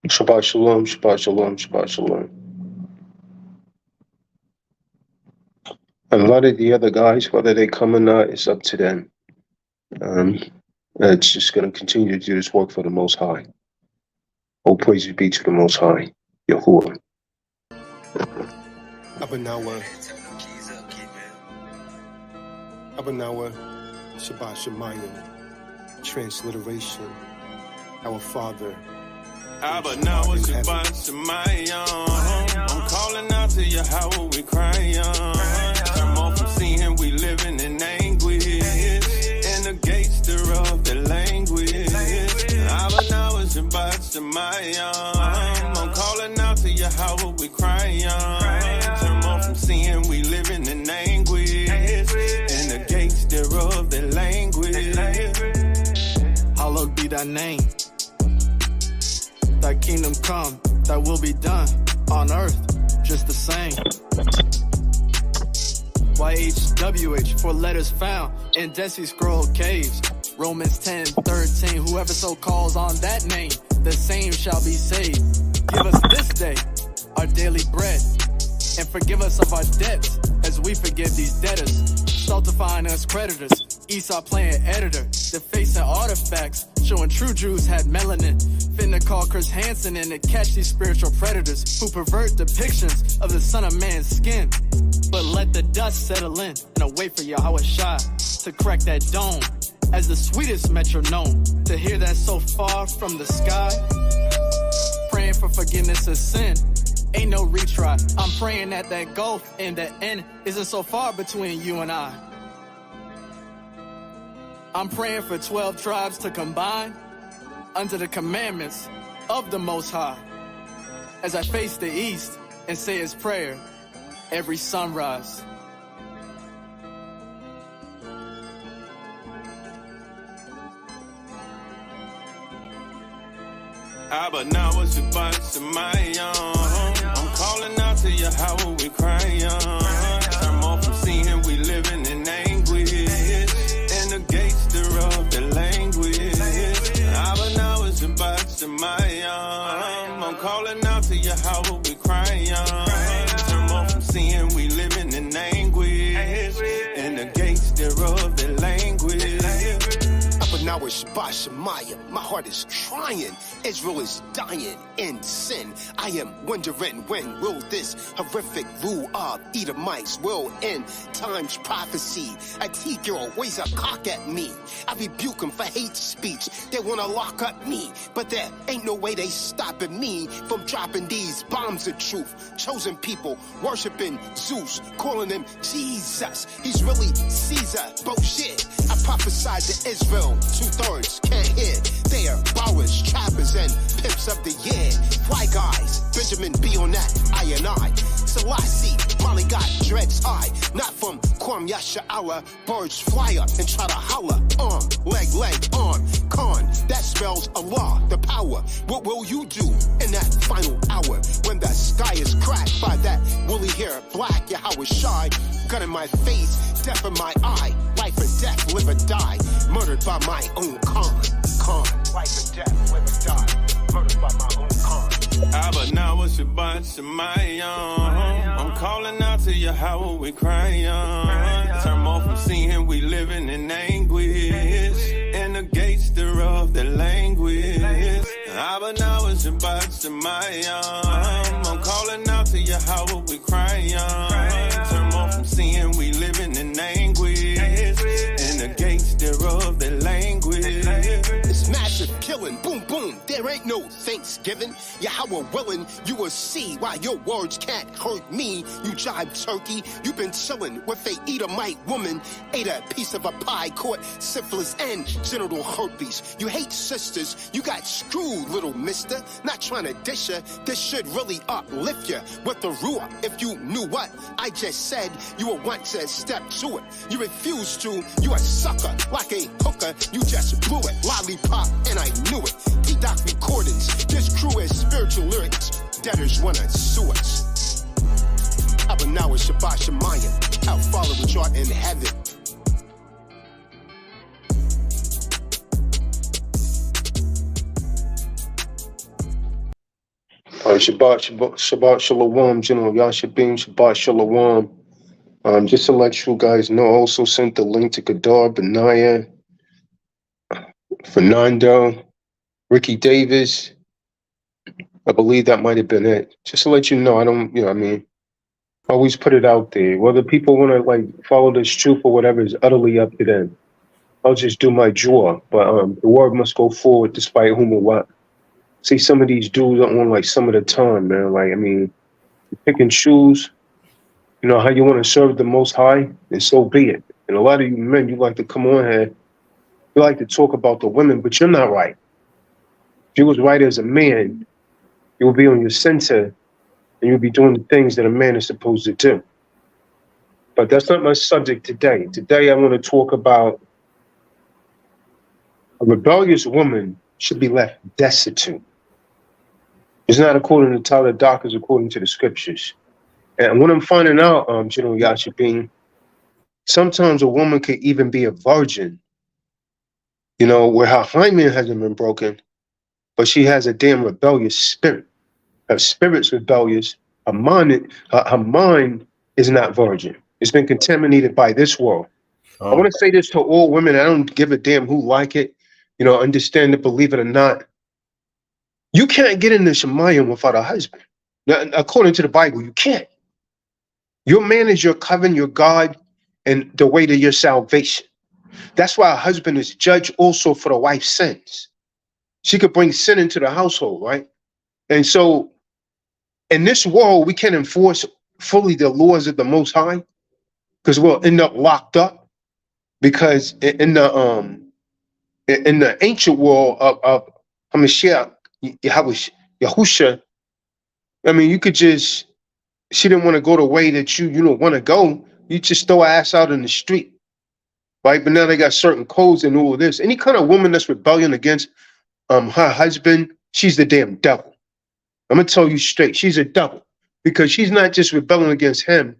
Shabbat shalom, Shabbat shalom, Shabbat shalom. And a lot of the other guys, whether they come or not, it's up to them. It's just going to continue to do this work for the Most High. All praises be to the Most High, Yahuwah. Abanawa, Shabbat Shemayim, transliteration, our Father. Abanawa, Shabbat Shemayim, I'm calling out to Yahweh, we crying. Turn off from seeing we living in anguish, in the gates thereof the language. Abanawa, Shabbat Shemayim, I'm calling out to Yahweh, we crying. Turn off from seeing we living in anguish, in the gates thereof the language. Hallowed be thy name. Thy kingdom come, thy will be done on earth, just the same. YHWH, 4 letters found in Dead Sea Scroll caves. Romans 10:13, whoever so calls on that name, the same shall be saved. Give us this day our daily bread, and forgive us of our debts as we forgive these debtors. Stultifying us creditors, Esau playing editor, defacing artifacts, showing true Jews had melanin. Finna call Chris Hansen in to catch these spiritual predators who pervert depictions of the Son of Man's skin. But let the dust settle in and await for Yahweh Shai to crack that dome as the sweetest metronome. To hear that so far from the sky, praying for forgiveness of sin. Ain't no retry. I'm praying that that gulf in the end isn't so far between you and I. I'm praying for 12 tribes to combine under the commandments of the Most High. As I face the east and say his prayer every sunrise. Abanawa, Shabbat Shemayim, I'm calling out to Yahweh, we crying. Turn off from seeing we living in anguish, in the gates thereof the language. Abanawa, Shabbat Shemayim, I'm calling out to Yahweh, we crying. Turn off from seeing we living in anguish, in the gates thereof the language. Now it's Shabbat Shemayim. My heart is crying. Israel is dying in sin. I am wondering, when will this horrific rule of Edomites will end? Time's prophecy. Ezekiel waves a cock at me. I rebuke them for hate speech. They want to lock up me, but there ain't no way they stopping me from dropping these bombs of truth. Chosen people worshiping Zeus, calling him Jesus. He's really Caesar. Bullshit. I prophesied to Israel. 2/3 can't hear. They are bowers, trappers, and pimps of the year. Fly guys, Benjamin be on that, I. Selassie, Molly got dreads high. Not from Kwam Yasha'ala. Birds fly up and try to holler. Arm, leg, arm, con. That spells Allah, the power. What will you do in that final hour when the sky is cracked by that woolly hair black Yahweh Shai? Gun in my face, death in my eye. Life or death, live or die. Murdered by my own con. Life or death, live or die. Murdered by my own con. Abanawa, Shabbat Shemayim, I'm calling out to Yahweh, we crying. Turn off from seeing we living in anguish, in the gates thereof the language. Abanawa, Shabbat Shemayim, I'm calling out to Yahweh, we crying. Turn off from seeing we living in anguish, in the gates thereof the language. It's massive killing, boom, boom. There ain't no Thanksgiving. Yahweh willing, you will see why your words can't hurt me. You jive turkey, you've been chilling with a Edomite woman. Ate a piece of a pie, caught syphilis and genital herpes. You hate sisters, you got screwed, little mister. Not trying to dish ya, this should really uplift ya. With the ruah, if you knew what I just said, you would want to step to it. You refuse to, you a sucker. Like a hooker, you just blew it. Lollipop, and I knew it. T-Doc recordings, this crew is spiritual lyrics. Debtors wanna sue us. Abanawa, Shabbat Shemayim, our Father which art in heaven. Shabbat Shalom, General Yashabim, Shabbat Shalom. Just to let you guys know, I also sent the link to Kadar, Benaya, Fernando, Ricky Davis. I believe that might have been it. Just to let you know, I don't, I mean, I always put it out there. Whether people want to like follow this truth or whatever is utterly up to them. I'll just do my draw, but the word must go forward despite whom or what. See, some of these dudes are on like some of the time, man. Like, I mean, you pick and choose, how you want to serve the Most High, and so be it. And a lot of you men, you like to come on here, you like to talk about the women, but you're not right. If you was right as a man, you would be on your center, and you'll be doing the things that a man is supposed to do. But that's not my subject today. Today, I want to talk about a rebellious woman should be left destitute. It's not according to Tyler Dock, it's according to the scriptures. And what I'm finding out, General Yashabin, sometimes a woman could even be a virgin, where her hymen hasn't been broken, but she has a damn rebellious spirit. Her spirit's rebellious. Her mind is not virgin. It's been contaminated by this world. I want to say this to all women. I don't give a damn who like it. Understand it, believe it or not. You can't get into Shemayim without a husband. Now, according to the Bible, you can't. Your man is your covenant, your God, and the way to your salvation. That's why a husband is judged also for the wife's sins. She could bring sin into the household, right? And so in this world, we can't enforce fully the laws of the Most High because we'll end up locked up. Because in the ancient world of Hamashiach, Yahusha, I mean, you could just, she didn't want to go the way that you don't want to go. You just throw her ass out in the street, right? But now they got certain codes and all of this. Any kind of woman that's rebelling against her husband, she's the damn devil. I'm going to tell you straight, she's a devil because she's not just rebelling against him.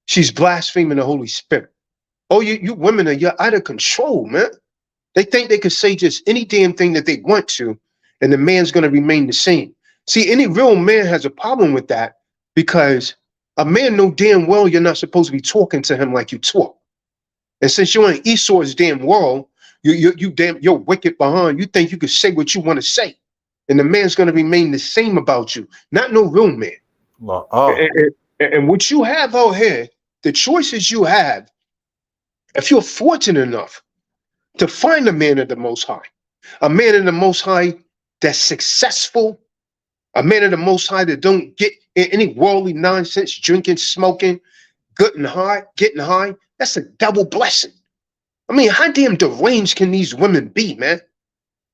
She's blaspheming the Holy Spirit. Oh, you women you're out of control, man. They think they could say just any damn thing that they want to, and the man's going to remain the same. See, any real man has a problem with that because a man know damn well you're not supposed to be talking to him like you talk. And since you're in Esau's damn world, you're wicked behind. You think you can say what you want to say, and the man's going to remain the same about you. Not no real man. And what you have out here, the choices you have, if you're fortunate enough to find a man of the Most High, a man of the Most High that's successful, a man of the Most High that don't get in any worldly nonsense, drinking, smoking, getting high, that's a double blessing. I mean, how damn deranged can these women be, man?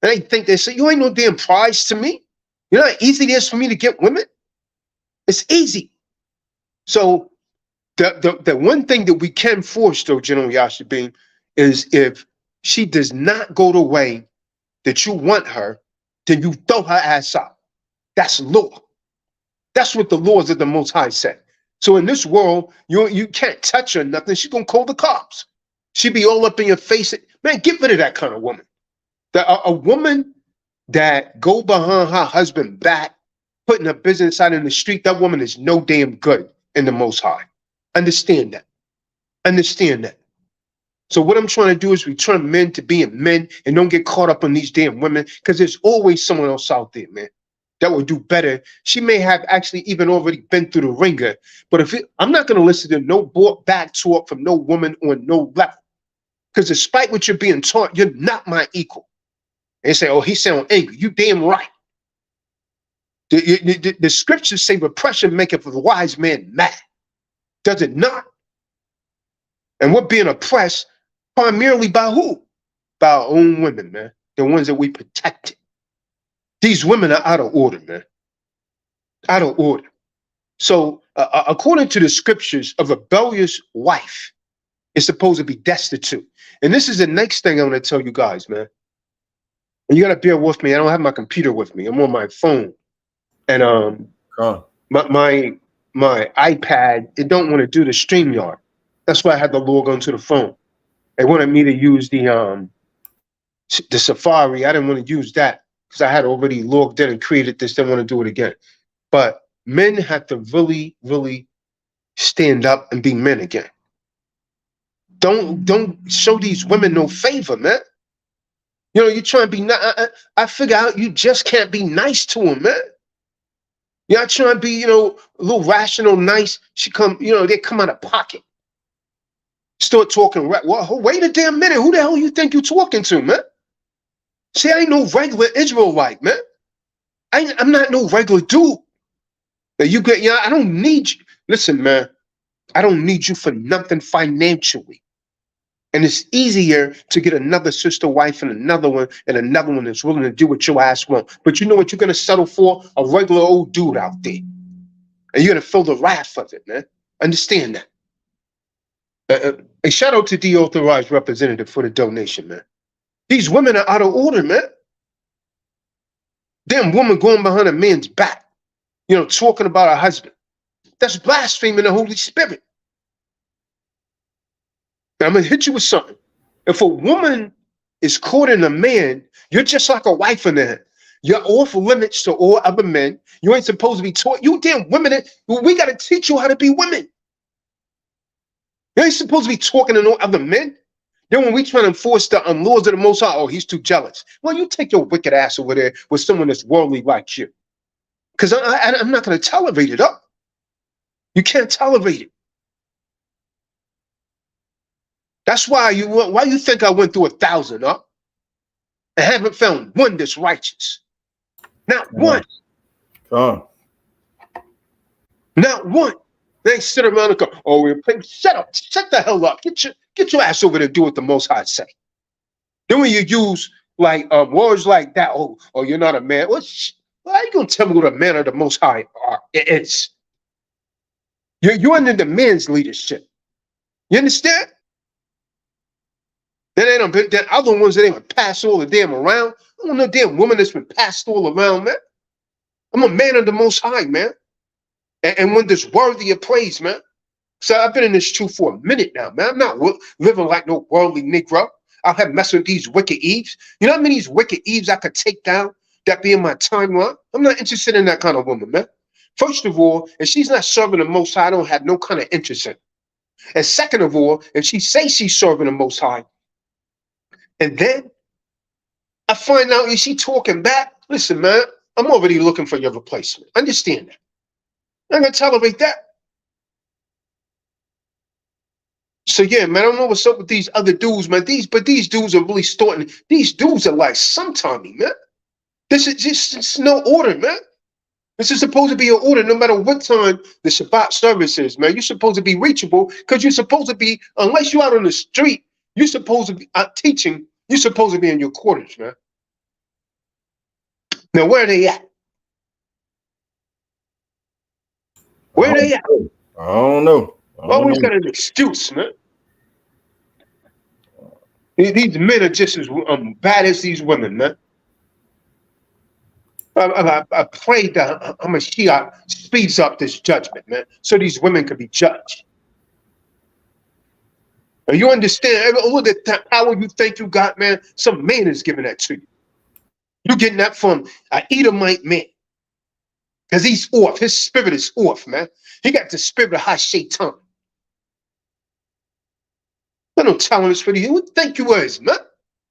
And they think they say, you ain't no damn prize to me. You know how easy it is for me to get women? It's easy. So the one thing that we can force, though, General Yashabin, is if she does not go the way that you want her, then you throw her ass out. That's law. That's what the laws of the Most High say. So in this world, you can't touch her, nothing. She's going to call the cops. She be all up in your face. Man, get rid of that kind of woman. A woman that go behind her husband back, putting her business out in the street, that woman is no damn good in the Most High. Understand that. Understand that. So what I'm trying to do is return men to being men and don't get caught up on these damn women because there's always someone else out there, man, that will do better. She may have actually even already been through the ringer, but I'm not going to listen to no back talk from no woman on no level because despite what you're being taught, you're not my equal. And you say, oh, he sound angry. You damn right. The scriptures say repression maketh the wise man mad. Does it not? And we're being oppressed primarily by who? By our own women, man. The ones that we protected. These women are out of order, man. Out of order. So according to the scriptures, a rebellious wife is supposed to be destitute. And this is the next thing I want to tell you guys, man. And you got to bear with me. I don't have my computer with me. I'm on my phone. And my iPad, it don't want to do the StreamYard. That's why I had to log onto the phone. They wanted me to use the Safari. I didn't want to use that because I had already logged in and created this. Didn't want to do it again. But men have to really, really stand up and be men again. Don't show these women no favor, man. You know, you're trying to be I figure out you just can't be nice to them, man. You're not trying to be, you know, a little rational, nice. They come out of pocket. Start talking, well, wait a damn minute. Who the hell you think you're talking to, man? See, I ain't no regular Israelite, man. I'm not no regular dude. I don't need you. Listen, man, I don't need you for nothing financially. And it's easier to get another sister wife and another one that's willing to do what your ass want. But you know what you're going to settle for? A regular old dude out there. And you're going to feel the wrath of it, man. Understand that. A shout out to the authorized representative for the donation, man. These women are out of order, man. Damn woman going behind a man's back, you know, talking about her husband. That's blaspheming the Holy Spirit. Now, I'm going to hit you with something. If a woman is courting a man, you're just like a wife in there. You're off limits to all other men. You ain't supposed to be taught. You damn women, we got to teach you how to be women. You ain't supposed to be talking to no other men. Then when we try to enforce the laws of the Most High, oh, he's too jealous. Well, you take your wicked ass over there with someone that's worldly like you. Because I'm not going to tolerate it up. You can't tolerate it. That's why you think I went through 1,000 up and haven't found one that's righteous. Not one. Not one. They sit around and go, oh, we're playing. Shut up. Shut the hell up. Get your ass over there and do what the Most High say. Then when you use like words like that, oh, you're not a man. Well, how are you going to tell me what a man or the Most High is? You're under the man's leadership. You understand? Then they don't been that other ones that ain't passed all the damn around. I don't know damn woman that's been passed all around, man. I'm a man of the Most High, man. And when there's worthy of praise, man. So I've been in this truth for a minute now, man. I'm not living like no worldly Negro. I'll have messed with these wicked Eves. You know how many of these wicked Eves I could take down that be in my timeline? I'm not interested in that kind of woman, man. First of all, if she's not serving the Most High, I don't have no kind of interest in. And second of all, if she says she's serving the Most High, and then I find out, is she talking back? Listen, man, I'm already looking for your replacement. Understand that. I'm going to tolerate that. So, yeah, man, I don't know what's up with these other dudes, man. These dudes are really starting. These dudes are like sometimey, man. This is just it's no order, man. This is supposed to be an order no matter what time the Shabbat service is, man. You're supposed to be reachable because you're supposed to be, unless you're out on the street, you're supposed to be teaching. You're supposed to be in your quarters, man. Now, where are they at? Where are they at? I don't know. Always got an excuse, man. These men are just as bad as these women, man. I pray that Hamashiach speeds up this judgment, man, so these women can be judged. And you understand, all the power you think you got, man, some man is giving that to you. You're getting that from an Edomite man. Because he's off. His spirit is off, man. He got the spirit of Ha-Shaitan. I don't tolerance for you. Who think you is, man?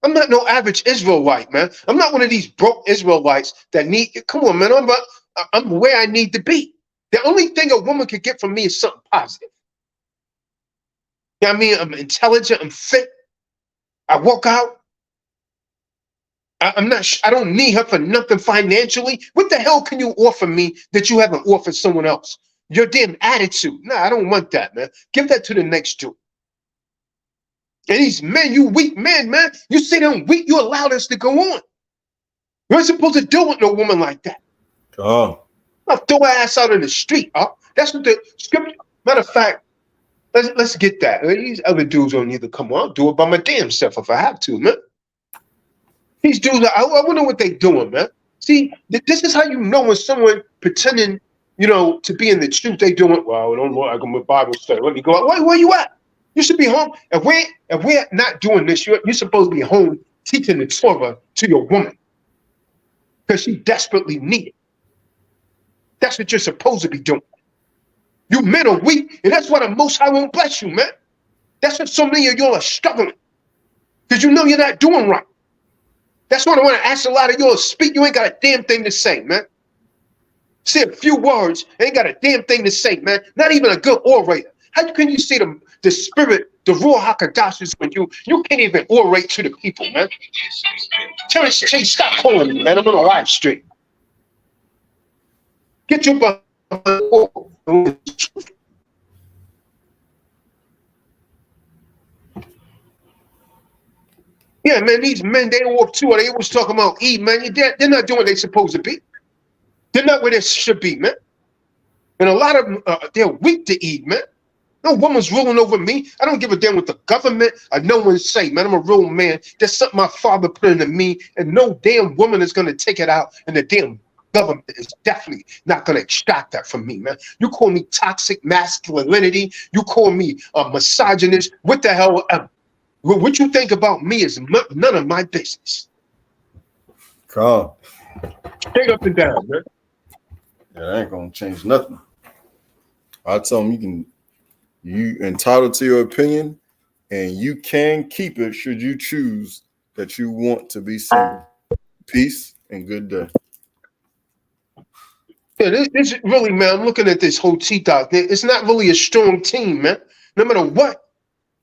I'm not no average Israelite, man. I'm not one of these broke Israelites that need, come on, man. I'm where I need to be. The only thing a woman could get from me is something positive. You know what I mean? I'm intelligent, I'm fit, I work out. I don't need her for nothing financially. What the hell can you offer me that you haven't offered someone else? Your damn attitude. Nah, I don't want that, man. Give that to the next dude. And these men, you weak men, man. You say them weak, you allow this to go on. You ain't supposed to deal with no woman like that. Oh. I'll throw her ass out in the street. That's what the scripture. Matter of fact, let's get that. These other dudes don't need to come on. I'll do it by my damn self if I have to, man. These dudes, I wonder what they doing, man. See, this is how you know when someone pretending, you know, to be in the truth, they doing, well, I don't know, I go to Bible study. Let me go out. Where you at? You should be home. If we're not doing this, you're supposed to be home teaching the Torah to your woman because she desperately needs it. That's what you're supposed to be doing. You men are weak, and that's why the Most High won't bless you, man. That's what so many of y'all are struggling, because you know you're not doing right. That's why I want to ask a lot of y'all to speak. You ain't got a damn thing to say, man. Say a few words, ain't got a damn thing to say, man. Not even a good orator. How can you say the spirit, the Ruach HaKodesh is when you can't even orate to the people, man? Terrence Chase, stop calling me, man. I'm on a live stream. Get your butt. Yeah, man, these men, they walk too. They always talking about Eve, man. They're not doing what they're supposed to be. They're not where they should be, man. And a lot of them, they're weak to Eve, man. No woman's ruling over me. I don't give a damn what the government or no one say, man. I'm a real man. There's something my father put into me, and no damn woman is going to take it out, and the damn government is definitely not going to extract that from me, man. You call me toxic masculinity. You call me a misogynist. What the hell ever. What you think about me is none of my business. Calm. Straight up and down, man. Yeah, that ain't gonna change nothing. I tell them you entitled to your opinion, and you can keep it should you choose that you want to be single. Peace and good day. Yeah, this is really, man. I'm looking at this whole T-Dot. It's not really a strong team, man. No matter what.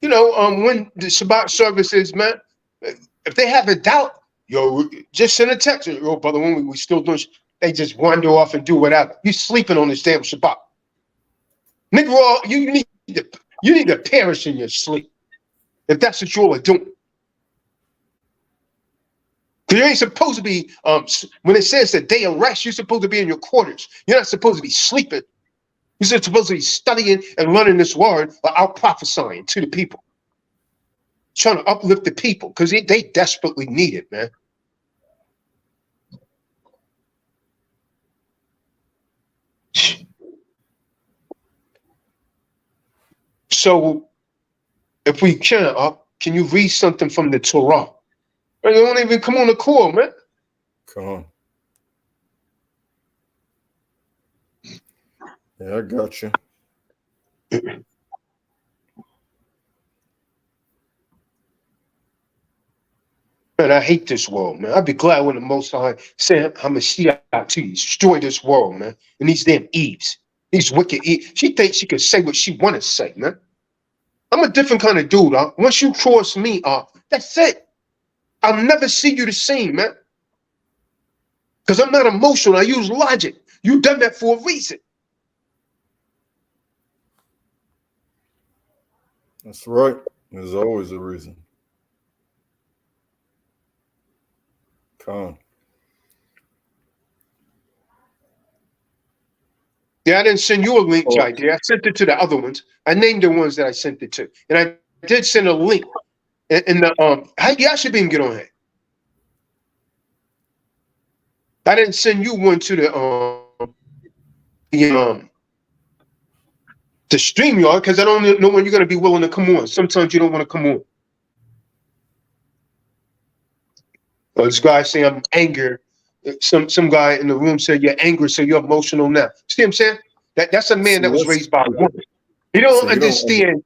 You know, when the Shabbat services, man, if they have a doubt, yo, just send a text. Yo, brother, when we still doing, they just wander off and do whatever. You sleeping on this damn Shabbat, nigga. You need to perish in your sleep if that's what you all are doing. You ain't supposed to be. When it says the day of rest, you're supposed to be in your quarters. You're not supposed to be sleeping. You're supposed to be studying and learning this word or out prophesying to the people. Trying to uplift the people because they desperately need it, man. So, if we can you read something from the Torah? They don't even come on the call, man. Come on. Yeah, I got you. Man, I hate this world, man. I'd be glad when the Most High said, I'm a Shiite to destroy this world, man. And these damn Eves, these wicked Eves. She thinks she can say what she want to say, man. I'm a different kind of dude, Once you cross me, that's it. I'll never see you the same, man. Because I'm not emotional. I use logic. You done that for a reason. That's right. There's always a reason. Come. Yeah, I didn't send you a link, Jai. I sent it to the other ones. I named the ones that I sent it to. And I did send a link in the I should be able to get on here. I didn't send you one to the StreamYard because I don't know when you're gonna be willing to come on. Sometimes you don't want to come on. Well, this guy saying I'm angry. Some guy in the room said you're angry, so you're emotional now. See what I'm saying? That's a man that was raised by a woman. He don't understand.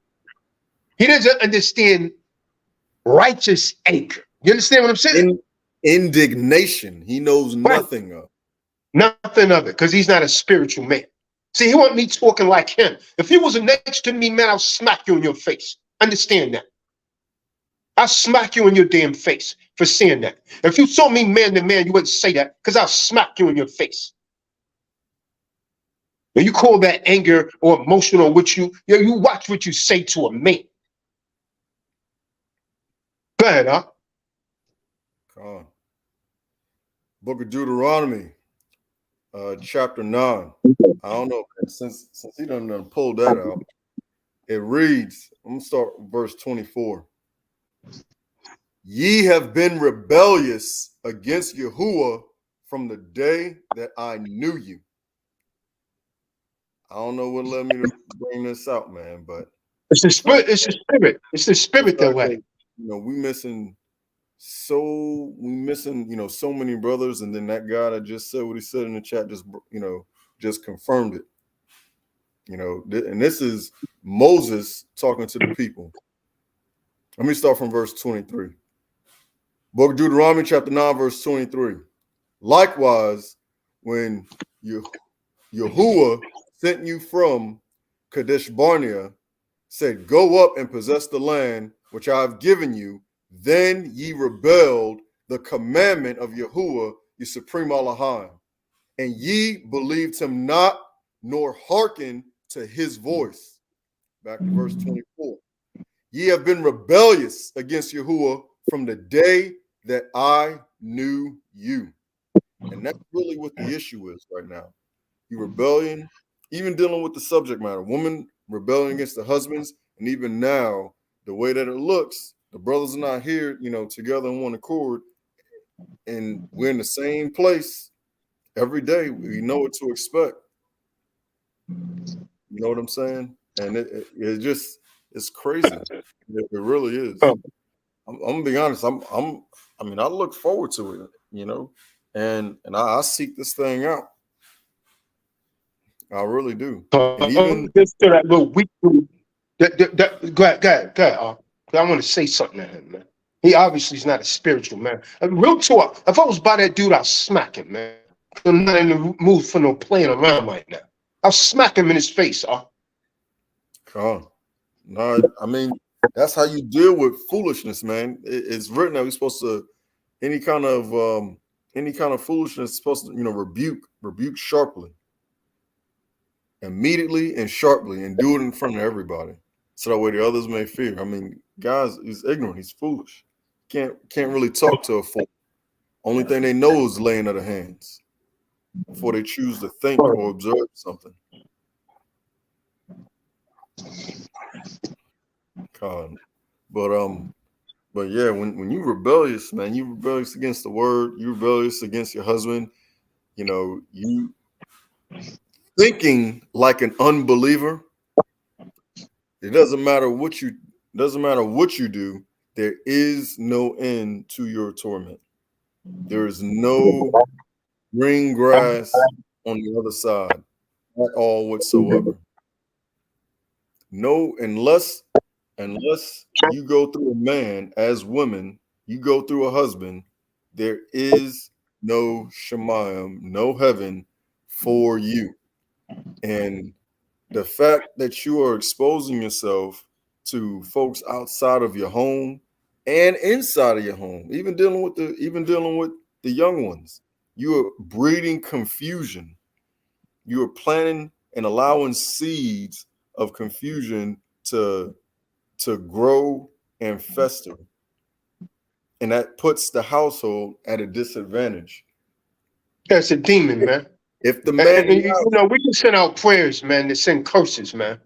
He doesn't understand righteous anger. You understand what I'm saying? Indignation. He knows nothing of. Nothing of it, because he's not a spiritual man. See, he want me talking like him. If he was next to me, man, I'll smack you in your face. Understand that. I'll smack you in your damn face for saying that. If you saw me man to man, you wouldn't say that, because I'll smack you in your face. And you call that anger or emotional, which you watch what you say to a man. Go ahead, Book of Deuteronomy, chapter 9. I don't know, since he done pulled that out. It reads, I'm gonna start with verse 24. Ye have been rebellious against Yahuwah from the day that I knew you. I don't know what led me to bring this out, man, but it's the spirit. It's the spirit. It's the spirit that led it. You know, we missing, so many brothers, and then that guy that just said what he said in the chat just just confirmed it. You know, and this is Moses talking to the people. Let me start from verse 23. Book of Deuteronomy, chapter 9, verse 23. Likewise, when Yahuwah sent you from Kadesh Barnea, said, go up and possess the land which I have given you, then ye rebelled the commandment of Yahuwah, your supreme Elohim, and ye believed him not, nor hearkened to his voice. Back to verse 24. Ye have been rebellious against Yahuwah from the day that I knew you. And that's really what the issue is right now. You rebellion, even dealing with the subject matter, women rebelling against the husbands, and even now, the way that it looks, the brothers are not here, you know, together in one accord, and we're in the same place every day. We know what to expect. You know what I'm saying? And it just, it's crazy. It really is. I'm gonna be honest. I mean, I look forward to it, you know, and I seek this thing out. I really do. And even just to that little weak dude. Go ahead. I want to say something to him, man. He obviously is not a spiritual man. Real talk. If I was by that dude, I'll smack him, man. I'm not in the mood for no playing around right now. I'll smack him in his face. No, I mean, that's how you deal with foolishness, man. It's written that we're supposed to any kind of foolishness is supposed to, you know, rebuke sharply, immediately and sharply, and do it in front of everybody, so that way the others may fear. I mean, guys, he's ignorant, he's foolish. Can't really talk to a fool. Only thing they know is laying of the hands before they choose to think or observe something. God. But yeah, when you rebellious, man, you rebellious against the word, you rebellious against your husband, you know, you thinking like an unbeliever. It doesn't matter what you do, there is no end to your torment. There is no green grass on the other side at all whatsoever. No, unless you go through a man, as women, you go through a husband, there is no Shemayim, no heaven for you. And the fact that you are exposing yourself to folks outside of your home and inside of your home, even dealing with the young ones, you are breeding confusion. You are planting and allowing seeds of confusion to grow and fester. And that puts the household at a disadvantage. That's a demon, man. If the man, we can send out prayers, man, to send curses, man.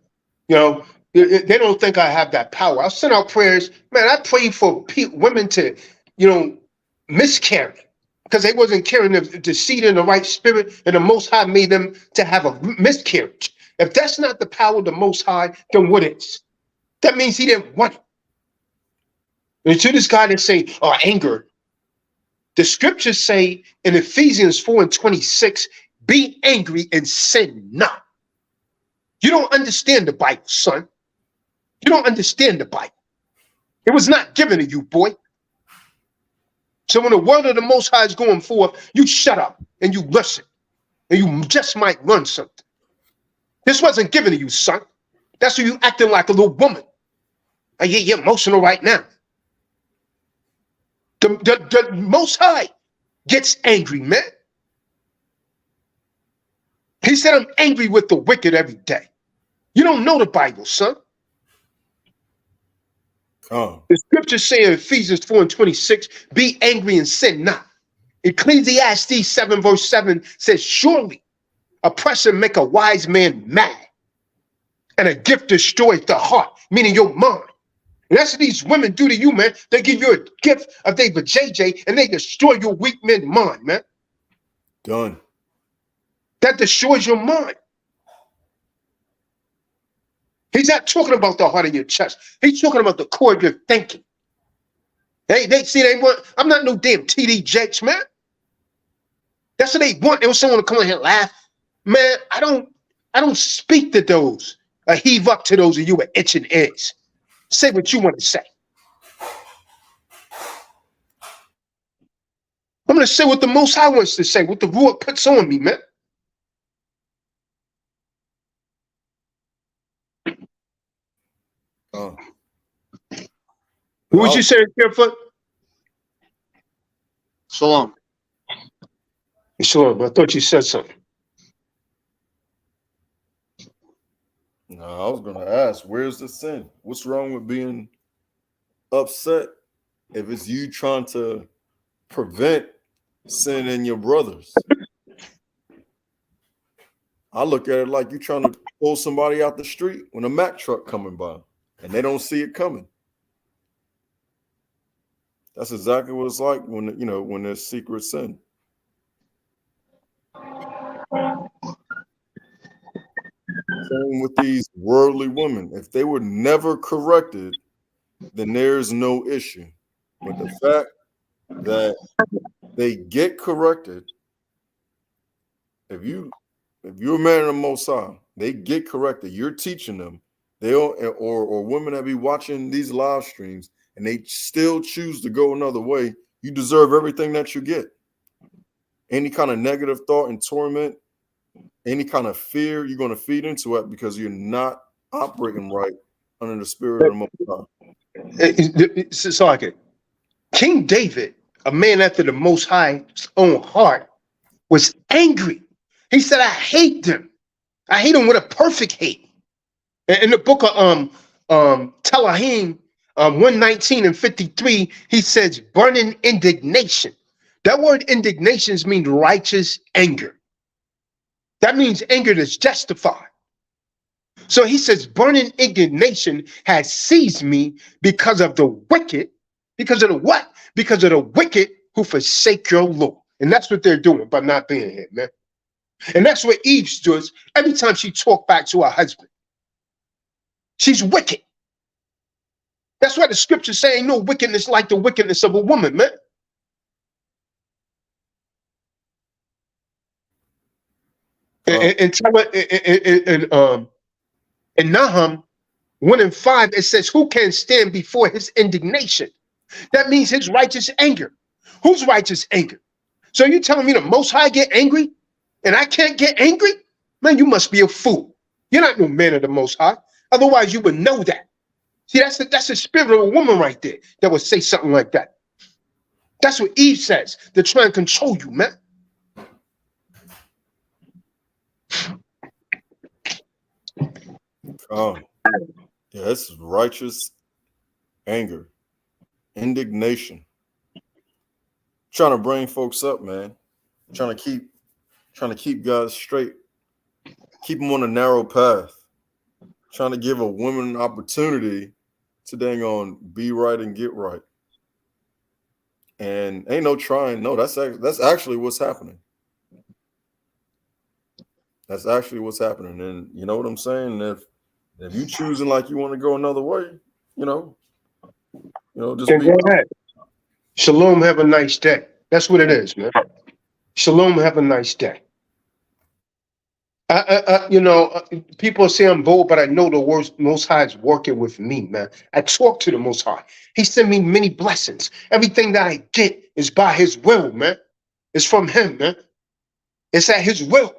You know, they don't think I have that power. I'll send out prayers, man. I pray for women to, you know, miscarry because they wasn't carrying the seed in the right spirit, and the Most High made them to have a miscarriage. If that's not the power of the Most High, then what is? That means he didn't want it. And to this guy that say, anger, the scriptures say in Ephesians 4:26, be angry and sin not. You don't understand the Bible, son. You don't understand the Bible. It was not given to you, boy. So when the word of the Most High is going forth, you shut up and you listen, and you just might learn something. This wasn't given to you, son. That's why you acting like a little woman. And you're emotional right now. The Most High gets angry, man. He said, I'm angry with the wicked every day. You don't know the Bible, son. The scriptures say in Ephesians 4:26, be angry and sin not. Ecclesiastes 7:7 says, surely oppression make a wise man mad, and a gift destroys the heart, meaning your mind. And that's what these women do to you, man. They give you a gift of their vajayjay, and they destroy your weak man's mind, man. Done. That destroys your mind. He's not talking about the heart of your chest. He's talking about the core of your thinking. They want, I'm not no damn TD Jakes, man. That's what they want. They want someone to come in here and laugh. Man, I don't speak to those. I heave up to those of you with itching ears. Say what you want to say. I'm going to say what the Most High wants to say, what the Ruach puts on me, man. Oh. What was you saying, Kerfoot? Shalom. Shalom. I thought you said something. No, I was going to ask, where's the sin? What's wrong with being upset if it's you trying to prevent sin in your brothers? I look at it like you trying to pull somebody out the street when a Mack truck coming by and they don't see it coming. That's exactly what it's like when, you know, when there's secret sin. Same with these worldly women. If they were never corrected, then there's no issue. But the fact that they get corrected, if you're a man of the Most High, they get corrected. You're teaching them. Or women that be watching these live streams and they still choose to go another way. You deserve everything that you get. Any kind of negative thought and torment, any kind of fear, you're going to feed into it because you're not operating right under the spirit of the Most High. So I can. King David, a man after the Most High's own heart, was angry. He said, I hate them. I hate them with a perfect hate. In the book of Telahim 119 and 53, he says, burning indignation. That word indignation means righteous anger. That means anger that's justified. So he says, burning indignation has seized me because of the wicked. Because of the what? Because of the wicked who forsake your law. And that's what they're doing by not being here, man. And that's what Eve does every time she talked back to her husband. She's wicked. That's why the scriptures say ain't no wickedness like the wickedness of a woman, man. In Nahum 1 and 5, it says, who can stand before his indignation? That means his righteous anger. Whose righteous anger? So you telling me the Most High get angry and I can't get angry? Man, you must be a fool. You're not no man of the Most High. Otherwise, you would know that. See, that's the spirit of a woman right there that would say something like that. That's what Eve says. They're trying to control you, man. Oh, yeah, that's righteous anger, indignation. Trying to bring folks up, man. Trying to keep guys straight, keep them on a narrow path. Trying to give a woman an opportunity to dang on be right and get right. And ain't no trying. No, that's actually what's happening. That's actually what's happening. And you know what I'm saying? If you choosing like you want to go another way, just Then be go ahead. Shalom, have a nice day. That's what it is, man. Shalom, have a nice day. People say I'm bold, but I know the Most High is working with me, man. I talk to the Most High. He sent me many blessings. Everything that I get is by his will, man. It's from him, man. It's at his will.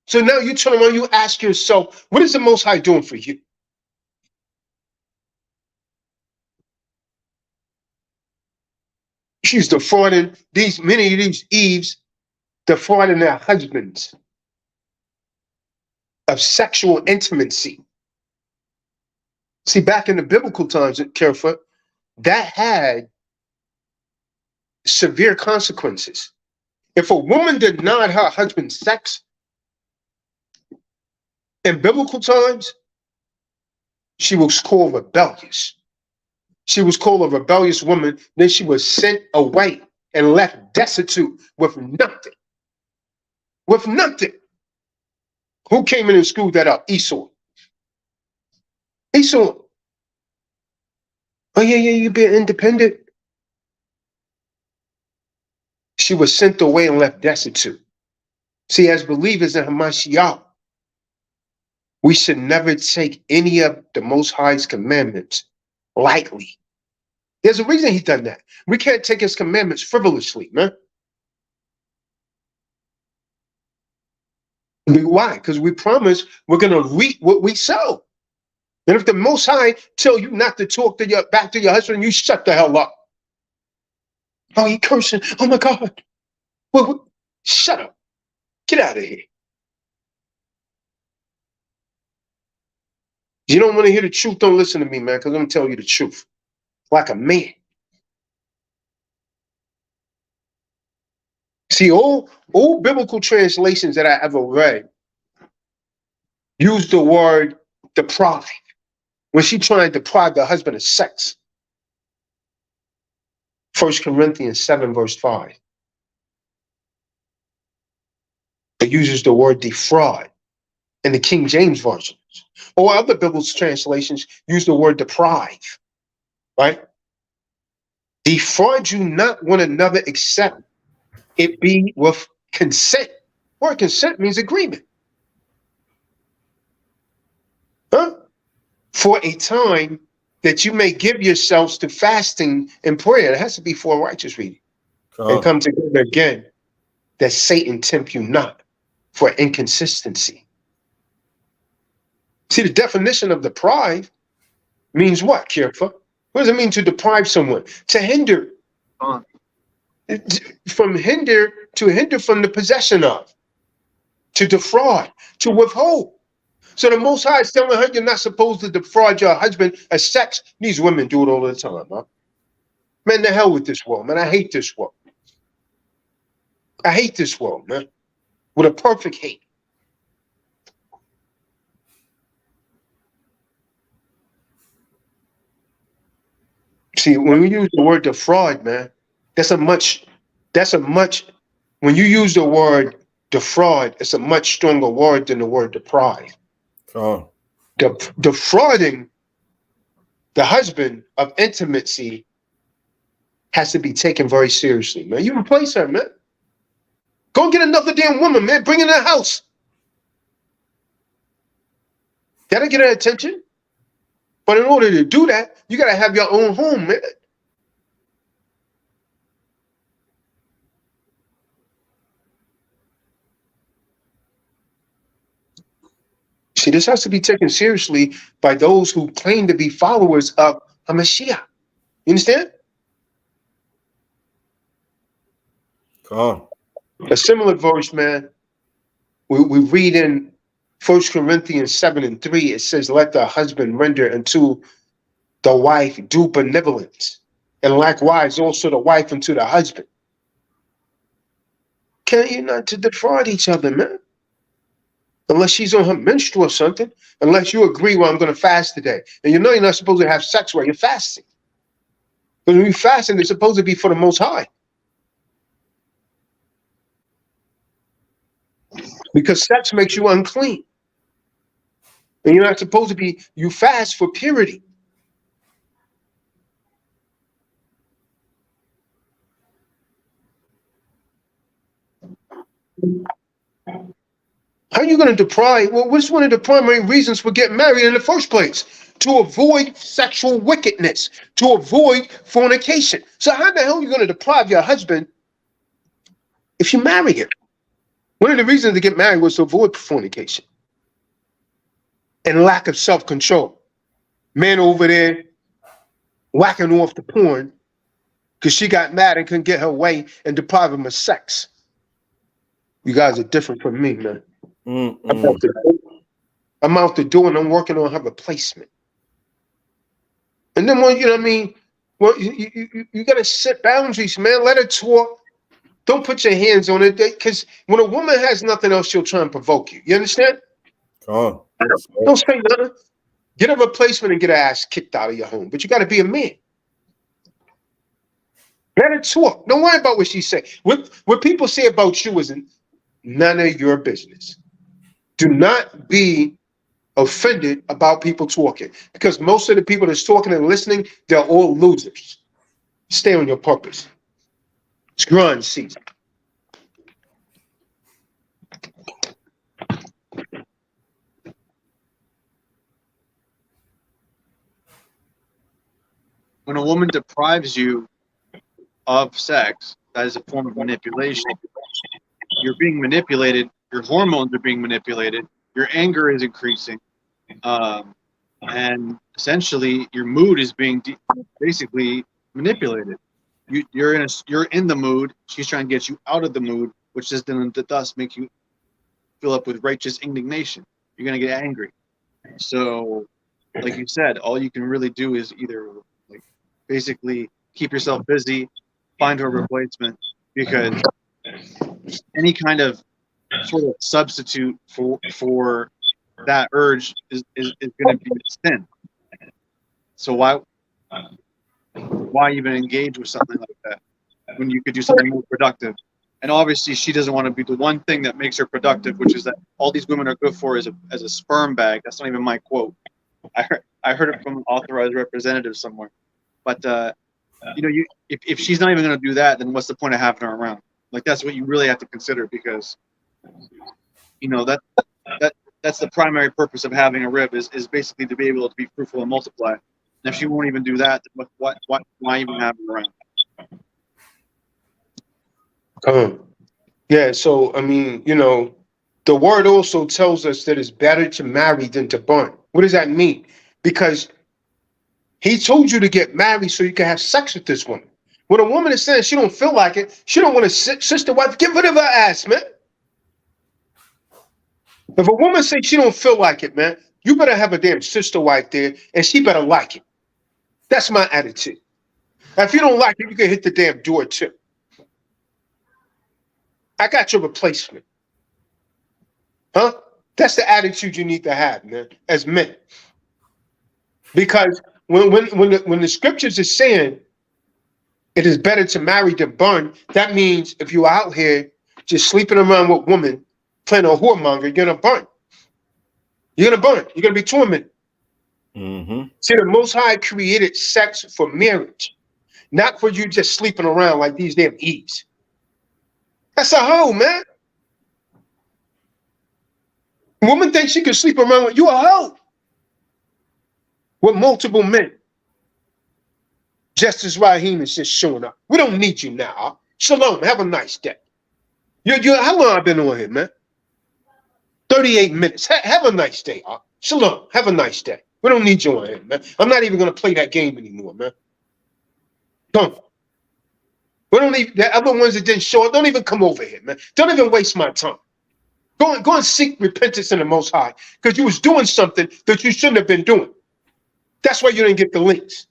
So now you turn around, you ask yourself, what is the Most High doing for you? She's defrauding many of these Eves, defrauding their husbands of sexual intimacy. See, back in the biblical times, Kerfoot, that had severe consequences. If a woman denied her husband sex in biblical times, she was called rebellious. She was called a rebellious woman. Then she was sent away and left destitute with nothing. With nothing. Who came in and screwed that up? Esau. Esau. Oh, yeah, you being independent. She was sent away and left destitute. See, as believers in Hamashiach, we should never take any of the Most High's commandments lightly. There's a reason he done that. We can't take his commandments frivolously, man. Why? Because we promise we're going to reap what we sow. And if the Most High tell you not to talk to back to your husband, you shut the hell up. Oh, he cursing. Oh, my God. Well, shut up. Get out of here. You don't want to hear the truth, don't listen to me, man, because I'm going to tell you the truth. Like a man. See, all biblical translations that I ever read use the word deprive. When she trying to deprive the husband of sex. 1 Corinthians 7, verse 5. It uses the word defraud in the King James Version. Or other biblical translations use the word deprive. Right? Defraud you not one another except it be with consent. Or consent means agreement. Huh? For a time that you may give yourselves to fasting and prayer. It has to be for a righteous reading. And come together again, that Satan tempt you not for inconsistency. See, the definition of deprive means what, Kirpa? What does it mean to deprive someone? To hinder. From hinder to hinder from the possession of. To defraud. To withhold. So the Most High is telling her you're not supposed to defraud your husband of sex. These women do it all the time, huh? Man, the hell with this world, man. I hate this world. I hate this world, man. With a perfect hate. See, when we use the word defraud, man, when you use the word defraud, it's a much stronger word than the word deprive. Defrauding the husband of intimacy has to be taken very seriously, man. You replace her, man. Go get another damn woman, man. Bring her in the house. That'll get her attention. But in order to do that, you got to have your own home, man. See, this has to be taken seriously by those who claim to be followers of Hamashiach. You understand? A similar verse, man, we read in 1 Corinthians 7 and 3, it says, let the husband render unto the wife due benevolence, and likewise also the wife unto the husband. Can't you not to defraud each other, man? Unless she's on her menstrual or something, unless you agree, well, I'm going to fast today. And you know you're not supposed to have sex while you're fasting. But when you're fasting, it's supposed to be for the Most High. Because sex makes you unclean. And you're not supposed to be, you fast for purity. How are you going to deprive? Well, what's one of the primary reasons for getting married in the first place? To avoid sexual wickedness, to avoid fornication. So how the hell are you going to deprive your husband if you marry him? One of the reasons to get married was to avoid fornication and lack of self-control. Man over there whacking off the porn because she got mad and couldn't get her way and deprive him of sex. You guys are different from me, man. I'm out the door and I'm working on her replacement. And then, well, you know what I mean? Well, you got to set boundaries, man. Let her talk. Don't put your hands on it. Because when a woman has nothing else, she'll try and provoke you. You understand? Don't say nothing. Get a replacement and get her ass kicked out of your home. But you got to be a man. Let her talk. Don't worry about what she say. What people say about you isn't none of your business. Do not be offended about people talking. Because most of the people that's talking and listening, they're all losers. Stay on your purpose. It's grind season. when a woman deprives you of sex, that is a form of manipulation. You're being manipulated. Your hormones are being manipulated. Your anger is increasing, and essentially your mood is being basically manipulated. You're in the mood. She's trying to get you out of the mood, which is then thus make you fill up with righteous indignation. You're gonna get angry. So, like you said, all you can really do is either like basically keep yourself busy, find her a replacement, because any kind of sort of substitute for that urge is going to be a sin. So why even engage with something like that when you could do something more productive? And obviously she doesn't want to be the one thing that makes her productive, which is that all these women are good for is as a sperm bag. That's not even my quote. I heard it from an authorized representative somewhere. But if she's not even going to do that, then what's the point of having her around? Like, that's what you really have to consider, because that's the primary purpose of having a rib is basically to be able to be fruitful and multiply. And if she won't even do that, then why even have her around? Yeah, so I mean, the word also tells us that it's better to marry than to burn. What does that mean? Because he told you to get married so you can have sex with this woman. When a woman is saying she don't feel like it, she don't want a sister wife, get rid of her ass, man. If a woman says she don't feel like it, man, you better have a damn sister wife there, and she better like it. That's my attitude. Now, if you don't like it, you can hit the damn door too. I got your replacement. Huh? That's the attitude you need to have, man, as men. Because when the scriptures is saying it is better to marry than burn, that means if you're out here just sleeping around with women, playing a whoremonger, you're gonna burn. You're gonna burn. You're gonna be tormented. Mm-hmm. See, the Most High created sex for marriage, not for you just sleeping around like these damn Eves. That's a hoe, man. A woman thinks she can sleep around with you, a hoe. With multiple men. Justice Raheem is just showing up. We don't need you now. Shalom. Have a nice day. How long I've been on here, man? 38 minutes. Have a nice day. Shalom. Have a nice day. We don't need you on here, man. I'm not even going to play that game anymore, man. Don't. We don't need the other ones that didn't show up. Don't even come over here, man. Don't even waste my time. Go and seek repentance in the Most High, because you was doing something that you shouldn't have been doing. That's why you didn't get the links.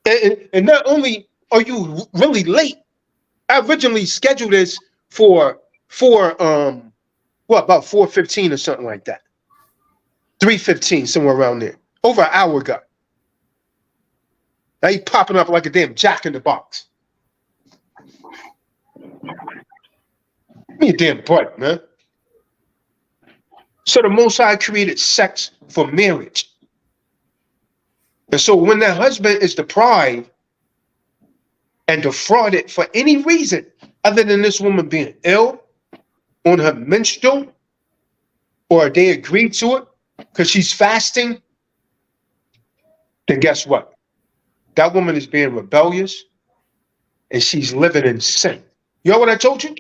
And not only are you really late, I originally scheduled this for about 4:15 or something like that. 3:15, somewhere around there. Over an hour ago. Now you popping up like a damn jack in the box. Give me a damn break, man. So the Most High created sex for marriage. And so when that husband is deprived and defrauded for any reason other than this woman being ill, on her menstrual, or they agreed to it because she's fasting, then guess what? That woman is being rebellious and she's living in sin. You know what I told you?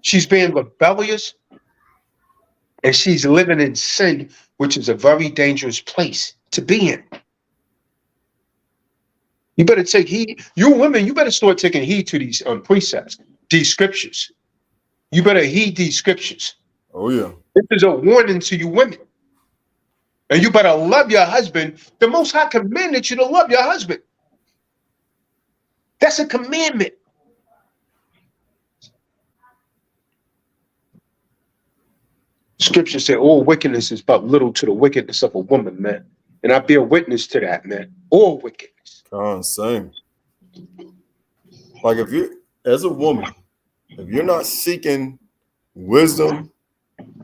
She's being rebellious and she's living in sin, which is a very dangerous place to be in. You better take heed. You women, you better start taking heed to these precepts, these scriptures. You better heed these scriptures. Oh, yeah. This is a warning to you women. And you better love your husband. The Most High commanded you to love your husband. That's a commandment. Scripture said all wickedness is but little to the wickedness of a woman, man. And I bear witness to that, man. All wickedness. Same. Like, if you, as a woman, if you're not seeking wisdom,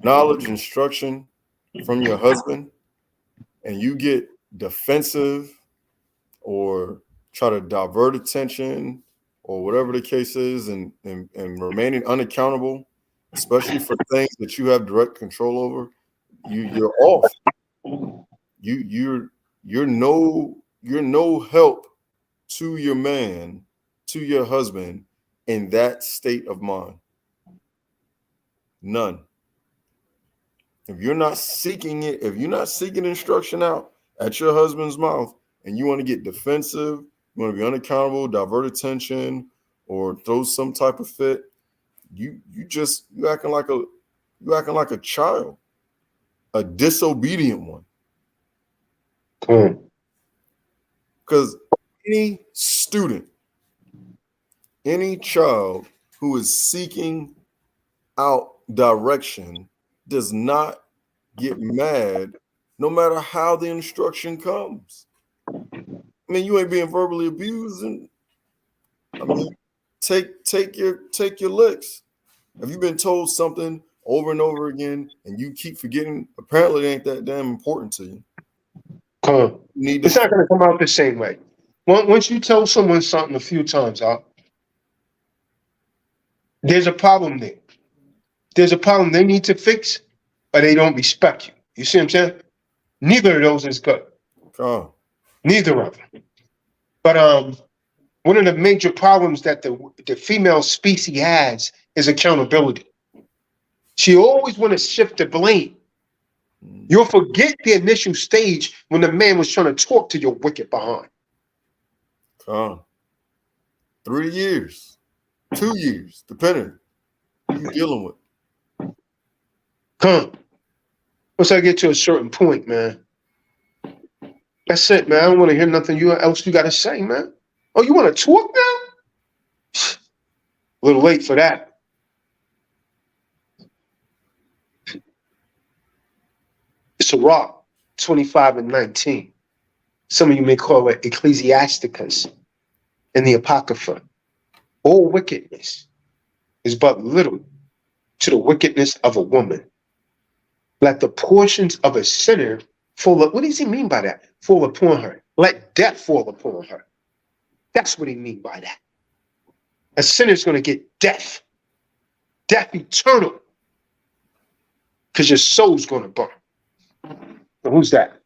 knowledge, instruction from your husband, and you get defensive or try to divert attention or whatever the case is, and remaining unaccountable, especially for things that you have direct control over, you're off. You're you're no help to your man, to your husband in that state of mind. None. If you're not seeking it, if you're not seeking instruction out at your husband's mouth, and you want to get defensive, you want to be unaccountable, divert attention, or throw some type of fit, you acting like a child, a disobedient one. Because any student, any child who is seeking out direction does not get mad no matter how the instruction comes. I mean, you ain't being verbally abused, and I mean, take your licks. Have you been told something over and over again and you keep forgetting? Apparently it ain't that damn important to you. It's not going to come out the same way. Once you tell someone something a few times, there's a problem there. There's a problem they need to fix, or they don't respect you. You see what I'm saying? Neither of those is good. Neither of them. But one of the major problems that the female species has is accountability. She always want to shift the blame. You'll forget the initial stage when the man was trying to talk to your wicked behind. 3 years, 2 years, depending who you're dealing with. Once I get to a certain point, man, that's it, man. I don't want to hear nothing else you got to say, man. Oh, you want to talk now? A little late for that. It's a rock, 25 and 19. Some of you may call it Ecclesiasticus in the Apocrypha. All wickedness is but little to the wickedness of a woman. Let the portions of a sinner fall up. What does he mean by that? Fall upon her. Let death fall upon her. That's what he means by that. A sinner's going to get death. Death eternal. Because your soul's going to burn. Well, who's that?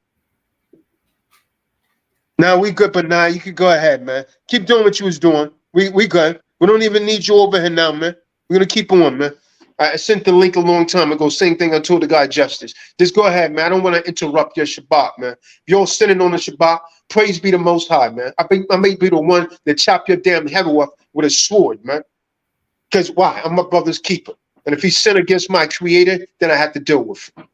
Now we good, but now you can go ahead, man. Keep doing what you was doing. We good. We don't even need you over here now, man. We're going to keep on, man. I sent the link a long time ago. Same thing I told the guy Justice. Just go ahead, man. I don't want to interrupt your Shabbat, man. If you're sinning on the Shabbat, praise be the Most High, man. I may be the one that chop your damn head off with a sword, man. Because why? I'm my brother's keeper. And if he sin against my creator, then I have to deal with it.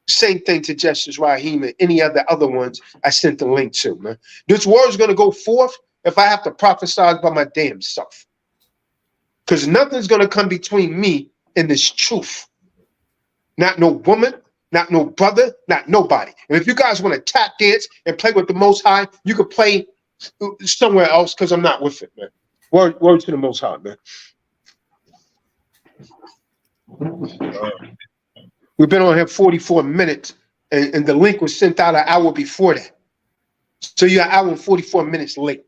Same thing to Justice Raheem and any other ones I sent the link to, man. This word's going to go forth if I have to prophesy by my damn self. Because nothing's going to come between me and this truth. Not no woman, not no brother, not nobody. And if you guys want to tap dance and play with the Most High, you can play somewhere else because I'm not with it, man. Word to the Most High, man. We've been on here 44 minutes, and the link was sent out an hour before that. So you're an hour and 44 minutes late.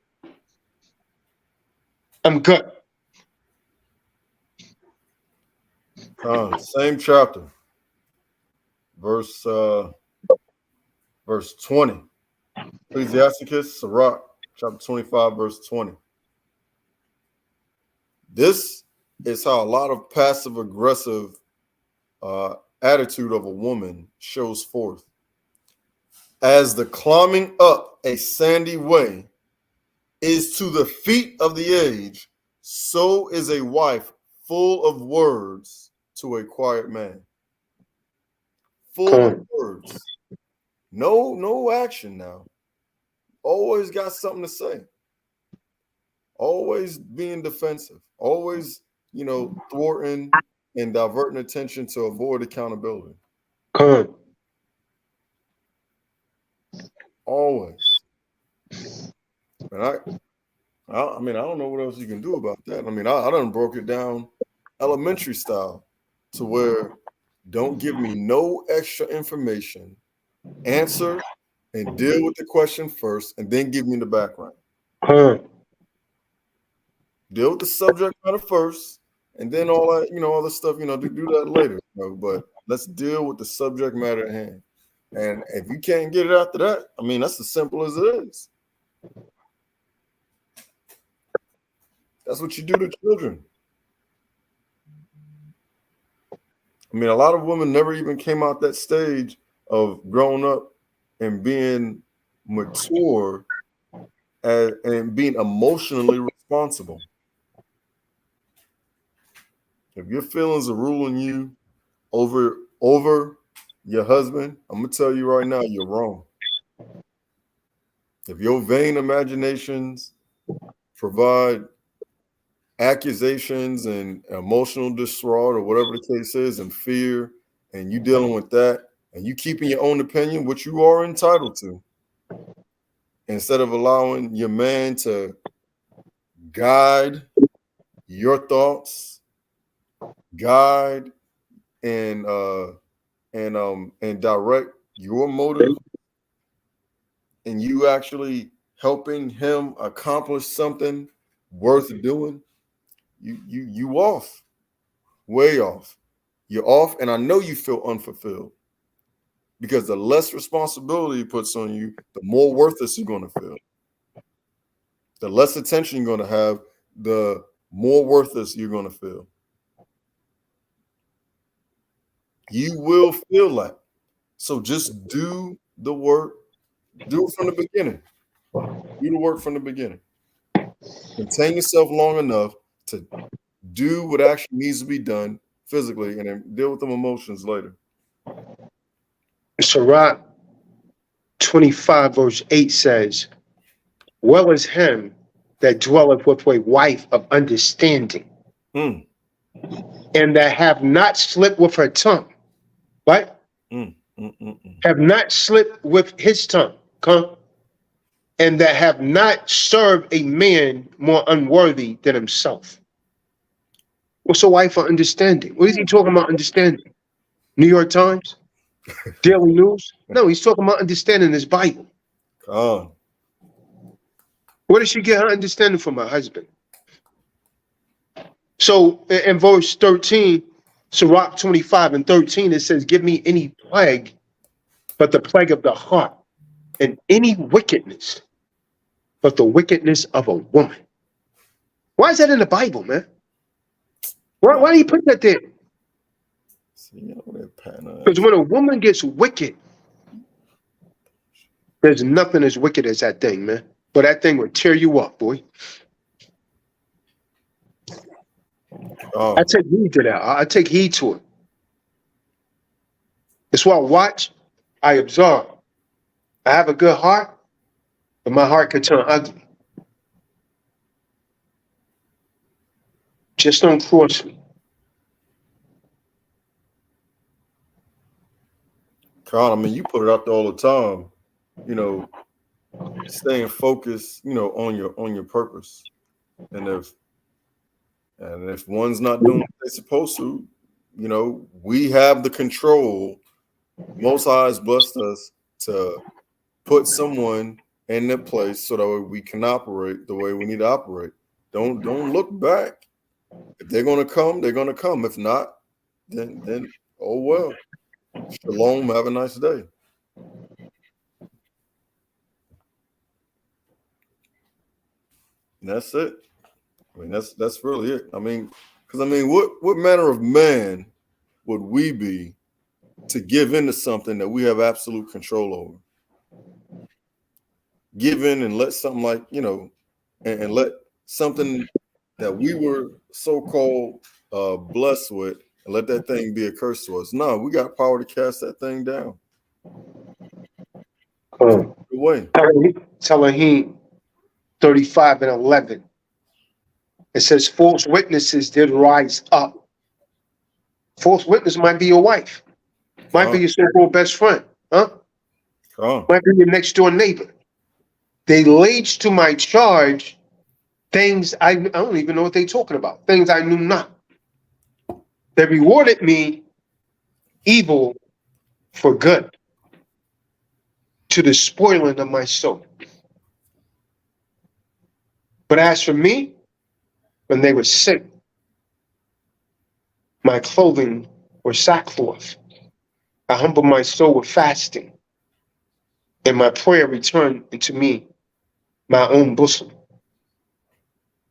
I'm good. Same chapter, verse 20. Ecclesiasticus, Sirach, chapter 25, verse 20. This is how a lot of passive-aggressive attitude of a woman shows forth. As the climbing up a sandy way is to the feet of the age, so is a wife full of words to a quiet man. Full of words. No action now. Always got something to say. Always being defensive. Always, thwarting and diverting attention to avoid accountability. Always. And I don't know what else you can do about that. I mean, I done broke it down elementary style to where don't give me no extra information. Answer and deal with the question first, and then give me the background. Deal with the subject matter first, and then all that, all the stuff, do that later. But let's deal with the subject matter at hand. And if you can't get it after that, I mean, that's as simple as it is. That's what you do to children. I mean, a lot of women never even came out that stage of growing up and being mature and being emotionally responsible. If your feelings are ruling you over your husband, I'm gonna tell you right now, you're wrong. If your vain imaginations provide accusations and emotional distraught or whatever the case is, and fear, and you dealing with that, and you keeping your own opinion, which you are entitled to, instead of allowing your man to guide your thoughts, guide and direct your motive, and you actually helping him accomplish something worth doing, you off, way off. You're off, and I know you feel unfulfilled because the less responsibility he puts on you, the more worthless you're going to feel. The less attention you're going to have, the more worthless you're going to feel. You will feel that. So just do the work. Do it from the beginning. Do the work from the beginning. Contain yourself long enough to do what actually needs to be done physically, and then deal with them emotions later. Sirach 25 verse 8 says, well is him that dwelleth with a wife of understanding, and that have not slipped with her tongue. What? Have not slipped with his tongue. Come. And that have not served a man more unworthy than himself. What's a wife for understanding? What is he talking about understanding? New York Times? Daily News? No, he's talking about understanding his Bible. Where does she get her understanding from her husband? So in verse 13, Sirach 25 and 13, it says, give me any plague but the plague of the heart, and any wickedness but the wickedness of a woman. Why is that in the Bible, man? Why do you put that there? Because when a woman gets wicked, there's nothing as wicked as that thing, man. But that thing will tear you up, boy. I take heed to that. I take heed to it. That's why I watch, I observe. I have a good heart, but my heart could turn ugly. Just don't cross me. Con, I mean, you put it out there all the time, staying focused, on your purpose. And if one's not doing what they're supposed to, we have the control. Most High has blessed us to put someone in their place so that way we can operate the way we need to operate. Don't look back. If they're gonna come, they're gonna come. If not, then oh well. Shalom, have a nice day. And that's it. I mean, that's really it. I mean, what manner of man would we be to give into something that we have absolute control over? Give in and let something like, and let something that we were so-called blessed with, and let that thing be a curse to us. No, we got power to cast that thing down. Good way. Telahim 35 and 11. It says false witnesses did rise up. False witness might be your wife. Might be your so-called best friend. Might be your next door neighbor. They laid to my charge things I don't even know what they're talking about. Things I knew not. They rewarded me evil for good, to the spoiling of my soul. But as for me, when they were sick, my clothing were sackcloth. I humbled my soul with fasting, and my prayer return into me my own bosom.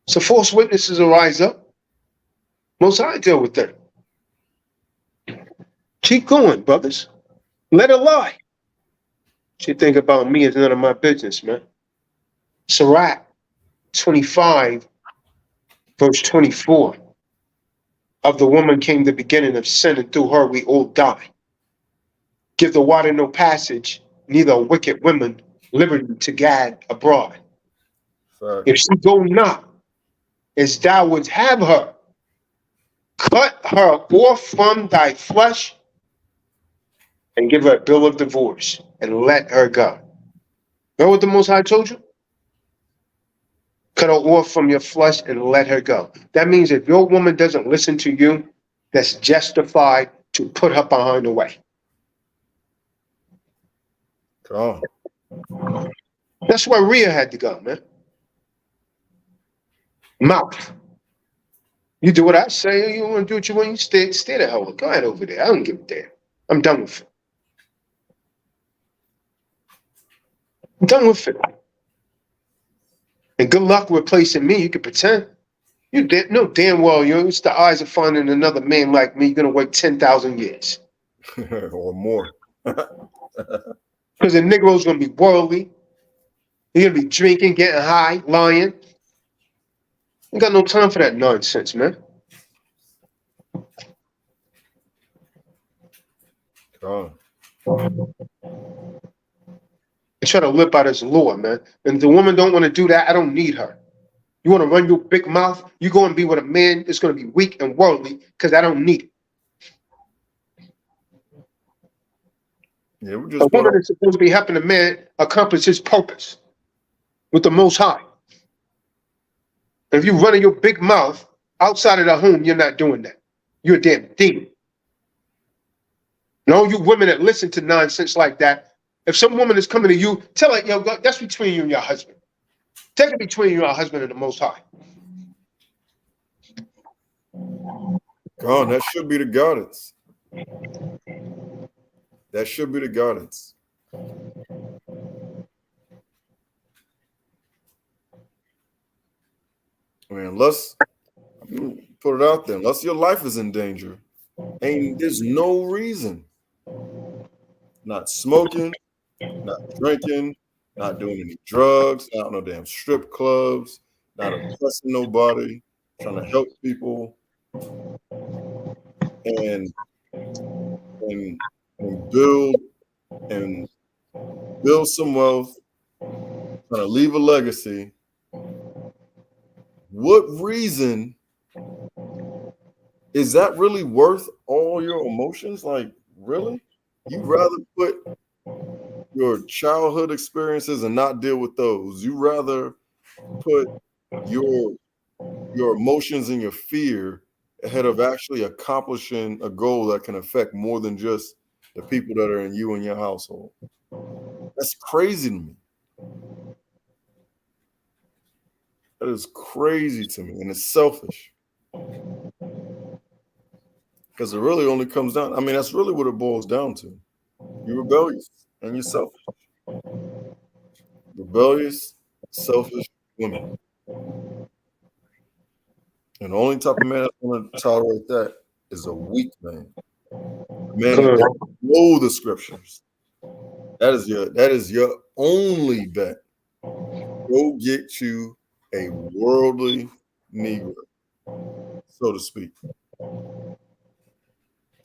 So false witnesses will rise up. Most High deal with them. Keep going, brothers. Let her lie. What you think about me is none of my business, man. Sirach 25, verse 24. Of the woman came the beginning of sin, and through her we all die. Give the water no passage, neither a wicked woman liberty to gad abroad. Fact. If she go not, as thou wouldst have her, cut her off from thy flesh, and give her a bill of divorce, and let her go. Know what the Most High told you? Cut her off from your flesh and let her go. That means if your woman doesn't listen to you, that's justified to put her behind the way. Come on. That's why Rhea had to go, man. Mouth. You do what I say, you want to do what you want, you stay the hell. Go ahead over there. I don't give a damn. I'm done with it. I'm done with it. And good luck replacing me. You can pretend. You know damn well it's the eyes of finding another man like me. You're going to wait 10,000 years. Or more. Because the Negro's going to be worldly. He's going to be drinking, getting high, lying. You got no time for that nonsense, man. Come on. I try to live by this law, man. And if the woman don't want to do that, I don't need her. You want to run your big mouth? You go and be with a man that's going to be weak and worldly because I don't need it. Yeah, we just A woman is supposed to be helping a man accomplish his purpose with the Most High. If you're running your big mouth outside of the home, you're not doing that. You're a damn demon. No, you women that listen to nonsense like that, if some woman is coming to you, tell her, yo, that's between you and your husband. Take it between you and your husband and the Most High. God, that should be the guidance. That should be the guidance. I mean, let's put it out there. Unless your life is in danger, there's no reason. Not smoking, not drinking, not doing any drugs, not no damn strip clubs, not oppressing nobody, trying to help people, and build some wealth, trying to leave a legacy. What reason is that really worth all your emotions? Like, really? You'd rather put your childhood experiences and not deal with those. You rather put your emotions and your fear ahead of actually accomplishing a goal that can affect more than just the people that are in you and your household. That's crazy to me. That is crazy to me, and it's selfish. Because it really only comes down, I mean, that's really what it boils down to. You're rebellious and you're selfish. Rebellious, selfish women. And the only type of man that's going to tolerate that is a weak man. A man that doesn't know the scriptures. That is your only bet. Go get you a worldly Negro, so to speak.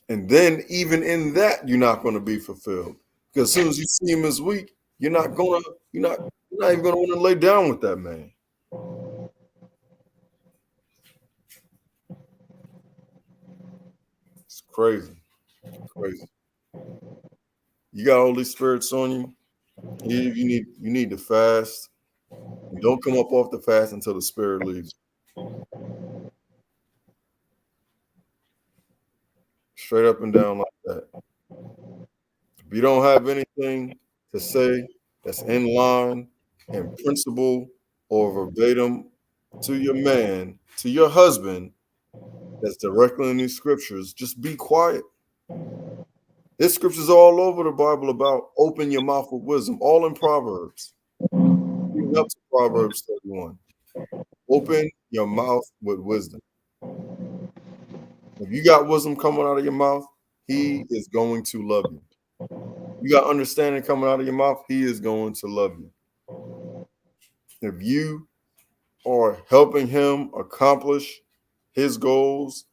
And then even in that, you're not going to be fulfilled. Because as soon as you see him as weak, you're not even going to want to lay down with that man. It's crazy. Crazy. You got all these spirits on you. You need to fast. Don't come up off the fast until the spirit leaves. Straight up and down like that. If you don't have anything to say that's in line and principle or verbatim to your man, to your husband, that's directly in these scriptures, just be quiet. There's scriptures all over the Bible about open your mouth with wisdom, all in Proverbs. Leading up to Proverbs 31. Open your mouth with wisdom. If you got wisdom coming out of your mouth, he is going to love you. You got understanding coming out of your mouth, he is going to love you. If you are helping him accomplish his goals,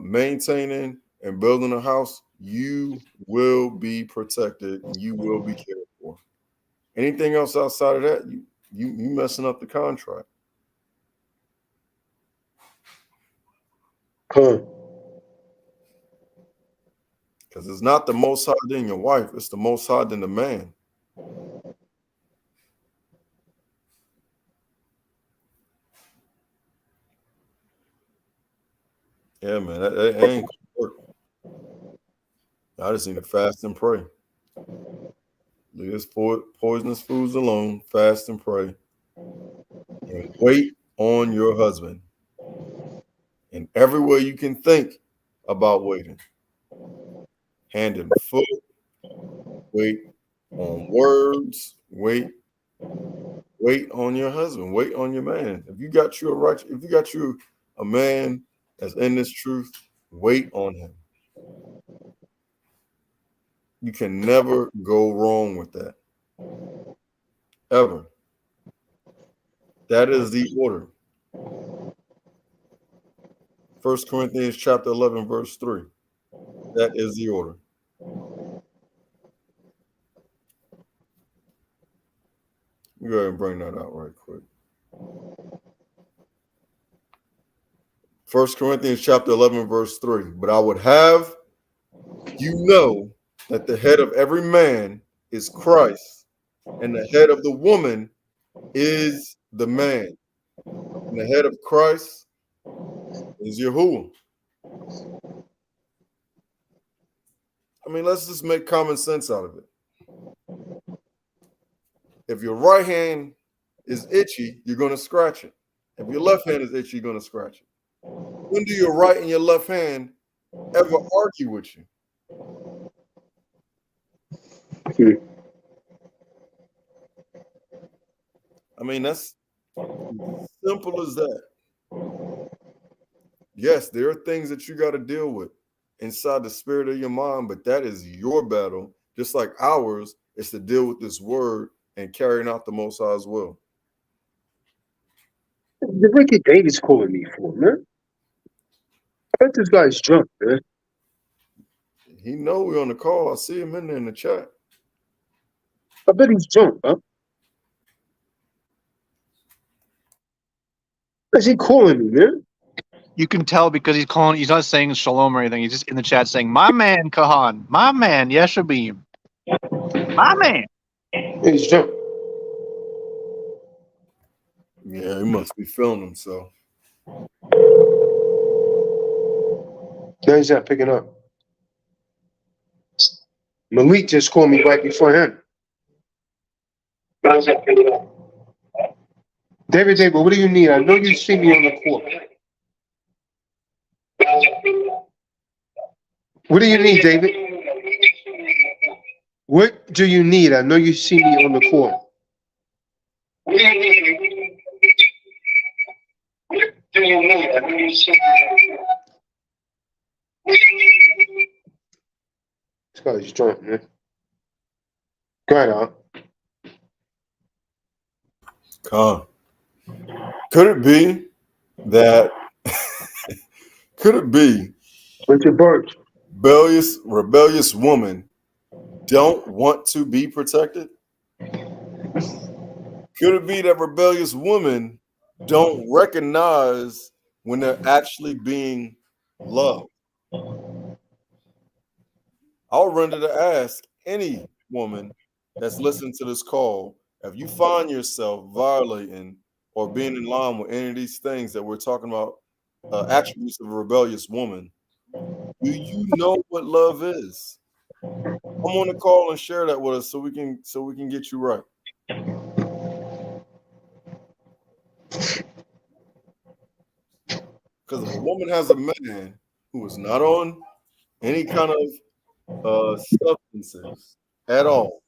maintaining and building a house, you will be protected and you will be cared for. Anything else outside of that, you messing up the contract. Huh. Because it's not the most high than your wife, it's the most high than the man. Yeah, man, that ain't gonna work. I just need to fast and pray. Leave this poisonous foods alone, fast and pray. And wait on your husband. And everywhere you can think about waiting. Hand and foot, wait on words, wait on your husband, wait on your man. If you got you a man that's in this truth, wait on him. You can never go wrong with that. Ever. That is the order. 1 Corinthians chapter 11, verse 3. That is the order. Go ahead and bring that out right quick. 1 Corinthians chapter 11, verse 3. But I would have you know that the head of every man is Christ, and the head of the woman is the man. And the head of Christ is Yahuwah. I mean, let's just make common sense out of it. If your right hand is itchy, you're going to scratch it. If your left hand is itchy, you're going to scratch it. When do your right and your left hand ever argue with you? I mean, that's simple as that. Yes, there are things that you got to deal with inside the spirit of your mind, but that is your battle. Just like ours is to deal with this word and carrying out the Most High's will. The wicked David's calling me for, man. I bet this guy's drunk, man. He know we're on the call. I see him in there in the chat. I bet he's drunk, huh? Why's he calling me, man? You can tell because he's not saying shalom or anything. He's just in the chat saying, my man, Kahan. My man, Yeshabim. My man. He's drunk. Yeah, he must be feeling himself. Now he's not picking up. Malik just called me right before him. David, what do you need? I know you see me on the court. What do you need, David? What do you need? I know you see me on the court. What do you need? I know you see me. This guy's drunk, man. Go ahead, Al. Con. Could it be that Richard Birch. rebellious women don't want to be protected? Could it be that rebellious women don't recognize when they're actually being loved? I'll render to ask any woman that's listening to this call, if you find yourself violating or being in line with any of these things that we're talking about, attributes of a rebellious woman, do you know what love is? Come on the call and share that with us so we can get you right. Because if a woman has a man who is not on any kind of substances at all.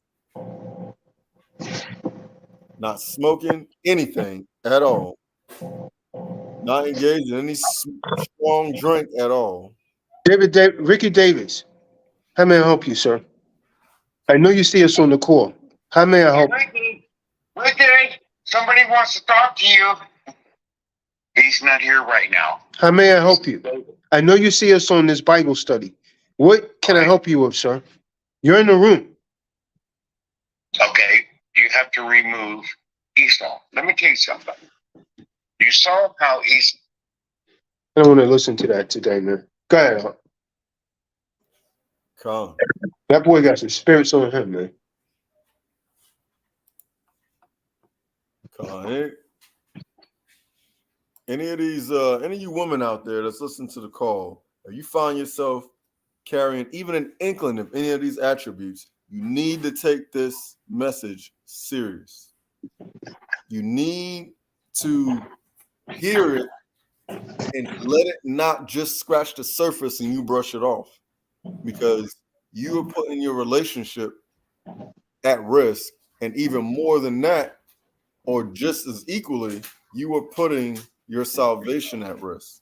Not smoking anything at all. Not engaged in any strong drink at all. Ricky Davis, how may I help you, sir? I know you see us on the call. How may I help? Ricky, somebody wants to talk to you. He's not here right now. How may I help you? I know you see us on this Bible study. What can I help you with, sir? You're in the room. Okay, you have to remove Esau. Let me tell you something. You saw how Esau. I don't want to listen to that today, man. Go ahead, Hawk. Come. That boy got some spirits on him, man. Any of these, any of you women out there that's listening to the call, if you find yourself carrying even an inkling of any of these attributes, you need to take this message serious. You need to hear it and let it not just scratch the surface and you brush it off, because you are putting your relationship at risk. And even more than that, or just as equally, you are putting your salvation at risk.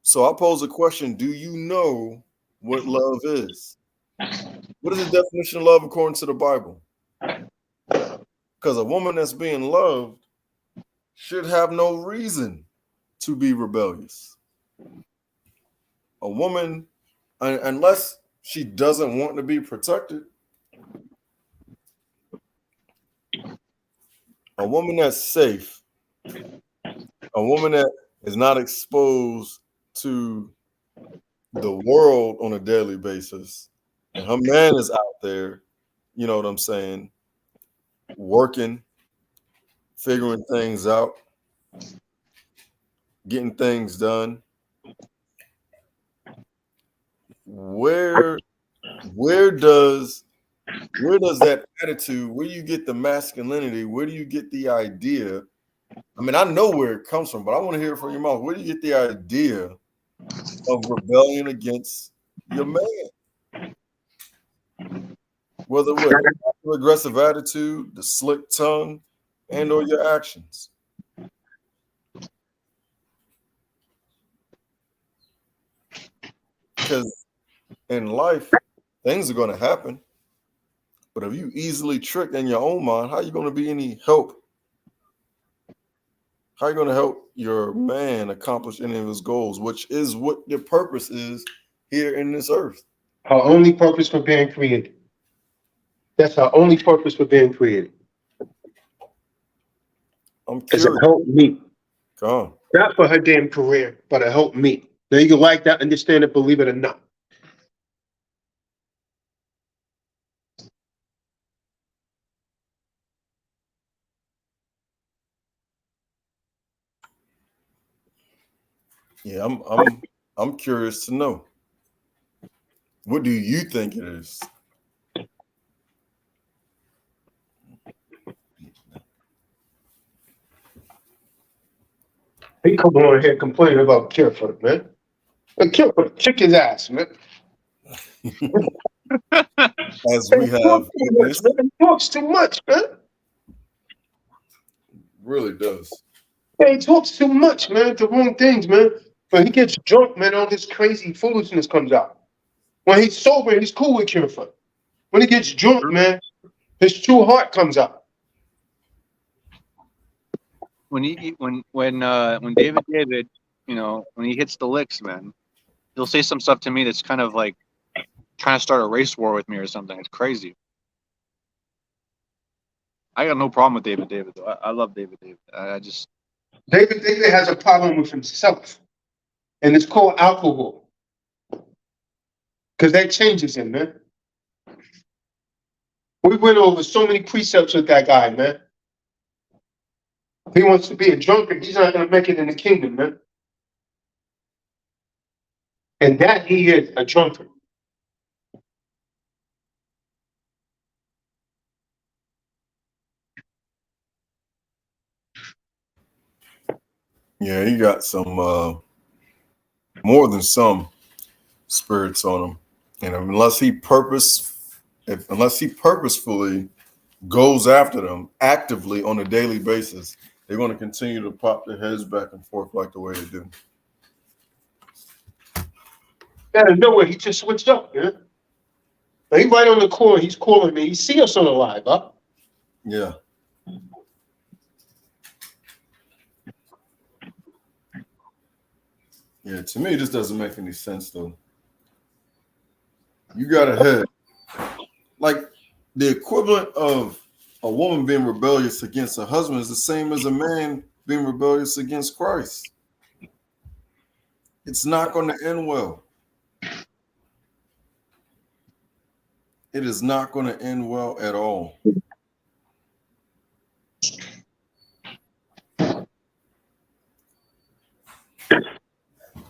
So I pose a question. Do you know what love is? What is the definition of love according to the Bible? Because a woman that's being loved should have no reason to be rebellious. A woman, unless she doesn't want to be protected, a woman that's safe, a woman that is not exposed to the world on a daily basis, and her man is out there, you know what I'm saying, working, figuring things out, getting things done. Where does that attitude, where do you get the masculinity, where do you get the idea? I mean, I know where it comes from, but I want to hear it from your mouth. Where do you get the idea of rebellion against your man? Whether with aggressive attitude, the slick tongue, and or your actions. Because in life, things are going to happen. But if you easily tricked in your own mind, how are you going to be any help? How are you going to help your man accomplish any of his goals, which is what your purpose is here in this earth? Our only purpose for being created. That's our only purpose for being created. I'm It's curious. to help me. Come on. Not for her damn career, but to help me. Now you can like that, understand it, believe it or not. Yeah, I'm curious to know. What do you think it is? He come on here complaining about Kirford, man. Kirford, kick his ass, man. As we have witnessed, He talks too much, man. Really does. Yeah, he talks too much, man. The wrong things, man. When he gets drunk, man, all this crazy foolishness comes out. When he's sober, he's cool with Kirford. When he gets drunk, man, his true heart comes out. When David, you know, when he hits the licks, man, he'll say some stuff to me that's kind of like trying to start a race war with me or something. It's crazy. I got no problem with David though. I love David. David has a problem with himself, and it's called alcohol, because that changes him, man. We went over so many precepts with that guy, man. He wants to be a drunkard. He's not going to make it in the kingdom, man. And that he is a drunkard. Yeah, he got some more than some spirits on him. And unless he purposefully goes after them actively on a daily basis, they're going to continue to pop their heads back and forth like the way they do. Out of nowhere, he just switched up, yeah. He right on the corner, he's calling me. He see us on the live, huh? Yeah. Yeah, to me, this doesn't make any sense, though. You got a head. Like, the equivalent of a woman being rebellious against her husband is the same as a man being rebellious against Christ. It's not going to end well. It is not going to end well at all.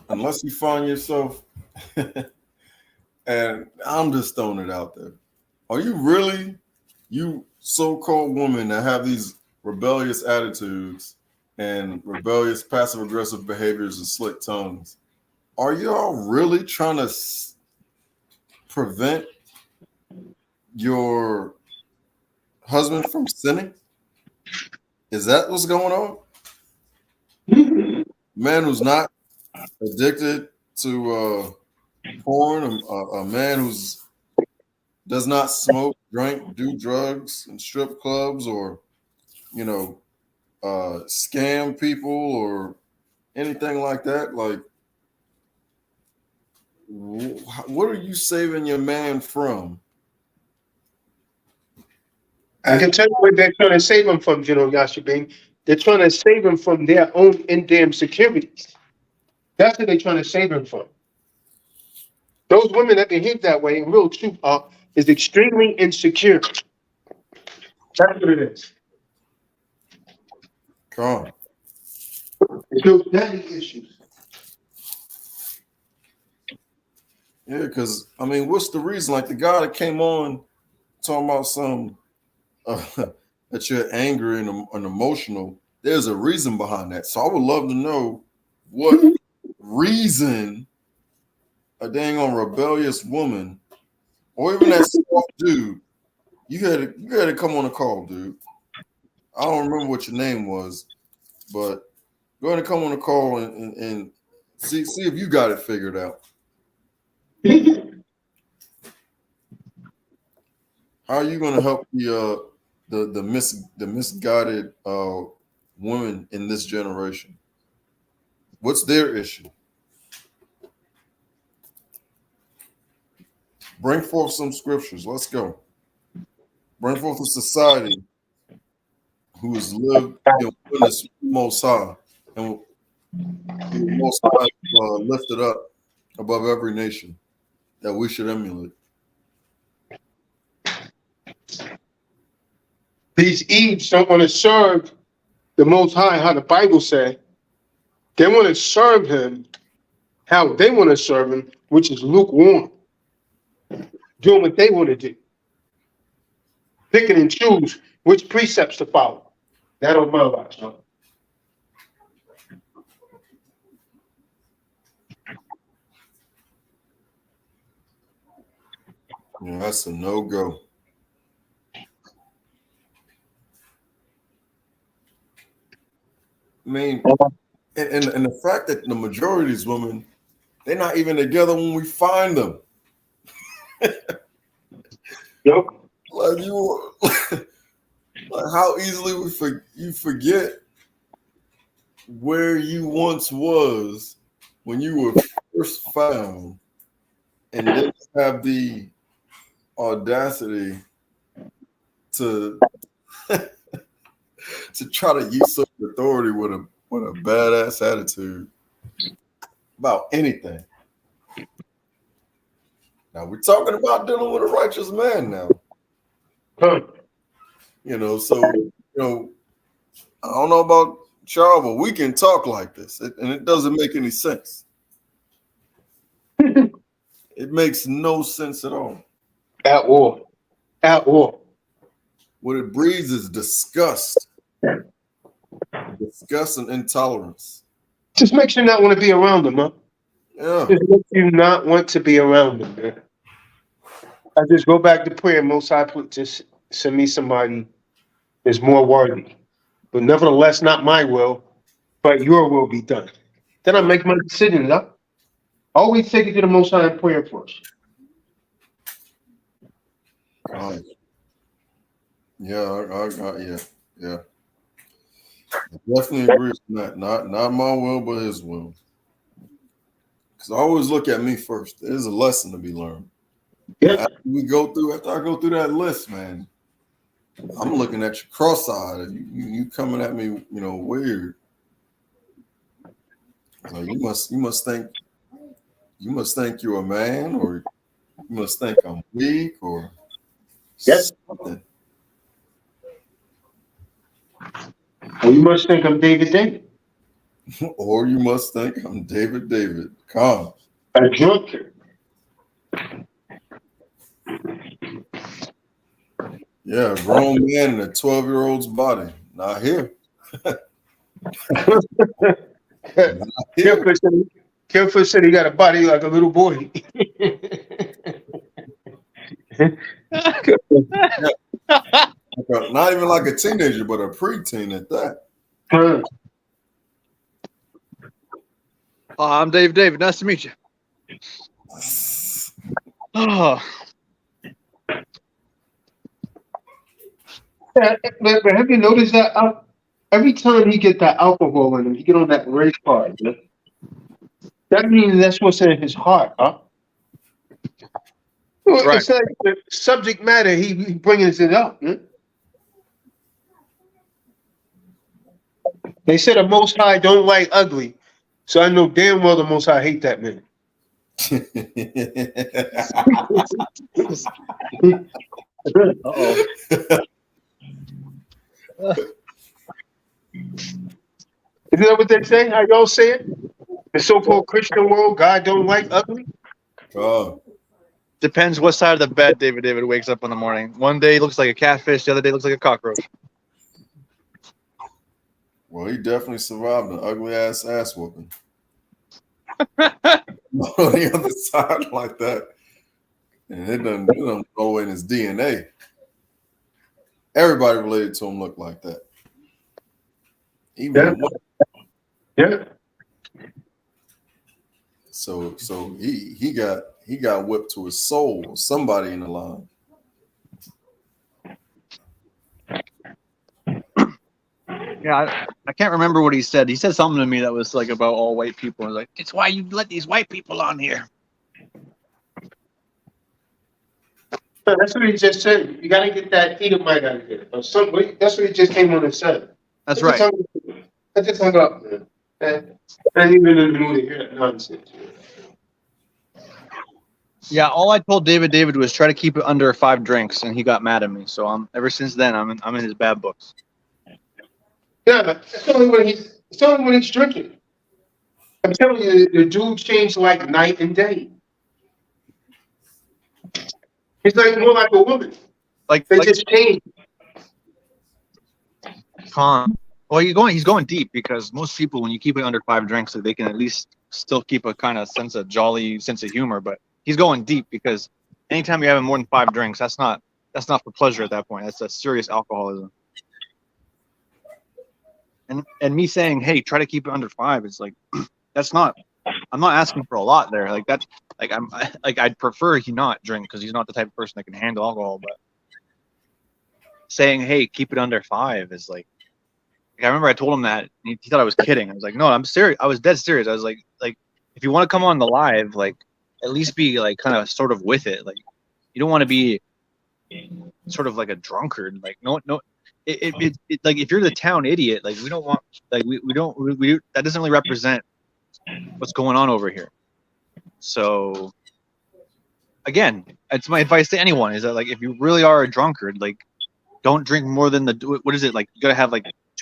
Unless you find yourself, and I'm just throwing it out there. Are you really, you so-called women that have these rebellious attitudes and rebellious passive-aggressive behaviors and slick tongues, are y'all really trying to prevent your husband from sinning? Is that what's going on? Man who's not addicted to porn, a man who's does not smoke, drink, do drugs and strip clubs, or scam people or anything like that. Like, what are you saving your man from? I can tell you what they're trying to save him from, Yashabin. They're trying to save him from their own in-damn securities. That's what they're trying to save him from. Those women that behave that way, in real truth, is extremely insecure. That's what it is. Come on. There's many issues. Yeah, because, I mean, what's the reason? Like, the guy that came on talking about some that you're angry and emotional, there's a reason behind that. So I would love to know what reason a dang on rebellious woman, or even that soft dude, you had to come on a call, dude. I don't remember what your name was, but go ahead and come on a call and see if you got it figured out. How are you going to help the misguided women in this generation? What's their issue? Bring forth some scriptures. Let's go. Bring forth a society who has lived in witness Most High, and Most High lifted up above every nation that we should emulate. These Eves don't want to serve the Most High, how the Bible said. They want to serve him how they want to serve him, which is lukewarm. Doing what they want to do. Picking and choose which precepts to follow. That don't my life, son. Yeah, that's a no-go. I mean, and the fact that the majority of these women, they're not even together when we find them. Yep. Like like how easily you forget where you once was when you were first found, and then have the audacity to to try to usurp authority with a badass attitude about anything. Now we're talking about dealing with a righteous man now. So I don't know about y'all, but we can talk like this, and it doesn't make any sense. It makes no sense at all. At all. At all. What it breeds is disgust. Disgust and intolerance. Just makes you not want to be around them, huh? Yeah. Just makes you not want to be around them, man. I just go back to prayer. Most High, just send me somebody that's more worthy. But nevertheless, not my will, but your will be done. Then I make my decisions. I always take it to the Most High in prayer first. Yeah. I definitely agree with that. Not my will, but his will. Because I always look at me first. There's a lesson to be learned. Yeah. After I go through that list, man, I'm looking at you cross-eyed. You coming at me, weird. So you must think you're a man, or you must think I'm weak, or something. Well, you must think I'm David. Or you must think I'm David. Calm. A drunkard. Yeah, a grown man in a 12-year-old's body. Not here. Kilford said he got a body like a little boy. Not even like a teenager, but a preteen at that. I'm David. Nice to meet you. Oh. But have you noticed that every time he get that alcohol in him, he get on that race card, man? That means that's what's in his heart, huh? Right. It's like the subject matter, he bringing it up, man. They said the Most High don't like ugly, so I know damn well the Most High hate that man. Uh-oh. Isn't that what they say? How y'all say it? The so-called Christian world, God don't like ugly? Depends what side of the bed David wakes up in the morning. One day he looks like a catfish, the other day looks like a cockroach. Well, he definitely survived an ugly ass whooping. On the other side like that. And it doesn't go in his DNA. Everybody related to him looked like that. Even yeah. So he got whipped to his soul. Somebody in the line. Yeah, I can't remember what he said. He said something to me that was like about all white people. I was like, it's why you let these white people on here. That's what he just said. You got to get that Edomite out of here. Or something. That's what he just came on and said. That's right. I just hung up, man. I ain't even in the mood to hear that nonsense. Yeah, all I told David was try to keep it under 5 drinks, and he got mad at me. So ever since then, I'm in his bad books. Yeah, it's only when he's drinking. I'm telling you, the dude changed like night and day. He's like more like a woman. They just changed. Calm. Well, he's going deep, because most people, when you keep it under 5 drinks, they can at least still keep a kind of sense of humor. But he's going deep, because anytime you're having more than 5 drinks, that's not for pleasure at that point. That's a serious alcoholism. And me saying, hey, try to keep it under 5, it's like I'm not asking for a lot there. I'd prefer he not drink, because he's not the type of person that can handle alcohol. But saying, hey, keep it under 5 is like I remember I told him that, and he thought I was kidding. I was like, no, I'm serious. I was dead serious. I was like, if you want to come on the live, at least be kind of sort of with it. You don't want to be sort of like a drunkard. No. It if you're the town idiot, we don't want, we that doesn't really represent what's going on over here. So again, it's my advice to anyone, is that if you really are a drunkard, don't drink more than what is it, you gotta have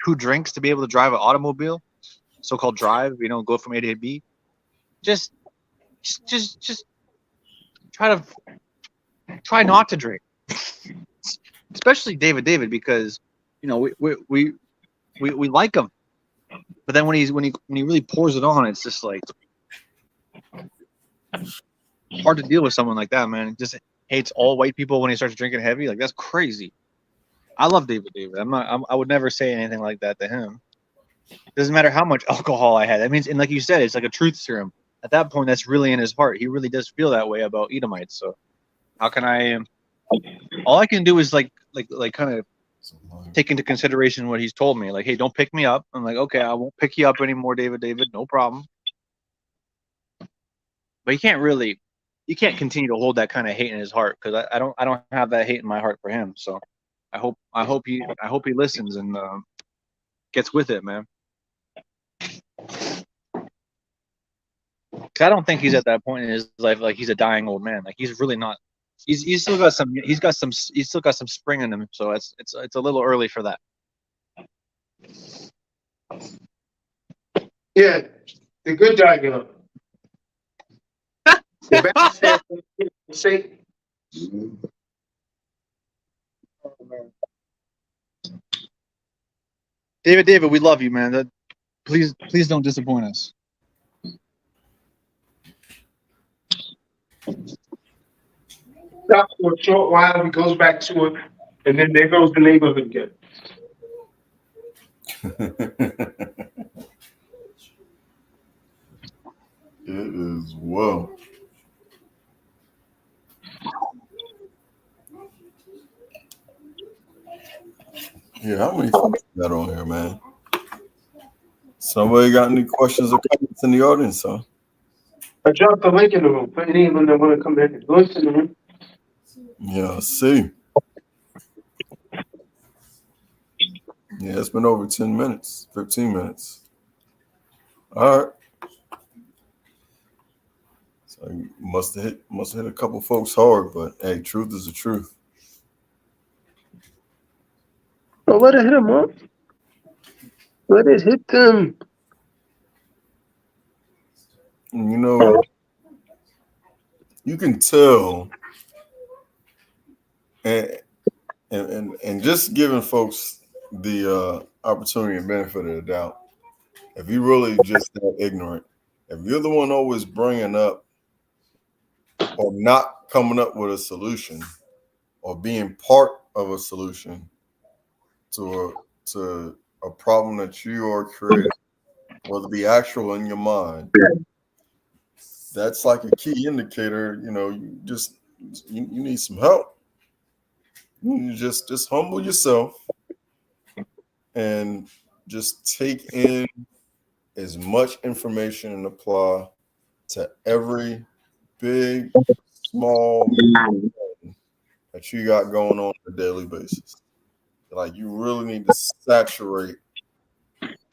2 drinks to be able to drive an automobile, so-called drive, go from A to B. Just try not to drink, especially David, because we like him, but then when he really pours it on, it's just hard to deal with someone like that, man. hates all white people when he starts drinking heavy. Like that's crazy. I love David. I would never say anything like that to him. Doesn't matter how much alcohol I had. That means, and like you said, it's like a truth serum. At that point, that's really in his heart. He really does feel that way about Edomites. So how can I? All I can do is like kind of take into consideration what he's told me. Like, hey, don't pick me up. I'm like, okay, I won't pick you up anymore, David. No problem. But you can't continue to hold that kind of hate in his heart, because I don't have that hate in my heart for him. So I hope he listens and gets with it, man. I don't think he's at that point in his life like he's a dying old man. Like he's really not. He's still got some spring in him. So it's a little early for that. Yeah, the good die young. The bad say. David, we love you, man. Please don't disappoint us. Stop for a short while, he goes back to it, and then there goes the neighborhood again. It is well. Yeah, how many folks got on here, man? Somebody got any questions or comments in the audience, huh? I dropped the link in the room for any of them that want to come back. Links in the room. Yeah, I see. Yeah, it's been over 10 minutes, 15 minutes. All right. So you must have hit a couple folks hard, but hey, truth is the truth. Oh, let it hit them up. Let it hit them. You know, you can tell, and just giving folks the opportunity and benefit of the doubt. If you really just that ignorant, if you're the one always bringing up or not coming up with a solution or being part of a solution to a problem that you are creating, whether it be actual in your mind, that's like a key indicator. You know, you need some help. You just humble yourself and just take in as much information and apply to every big, small thing that you got going on a daily basis. Like you really need to saturate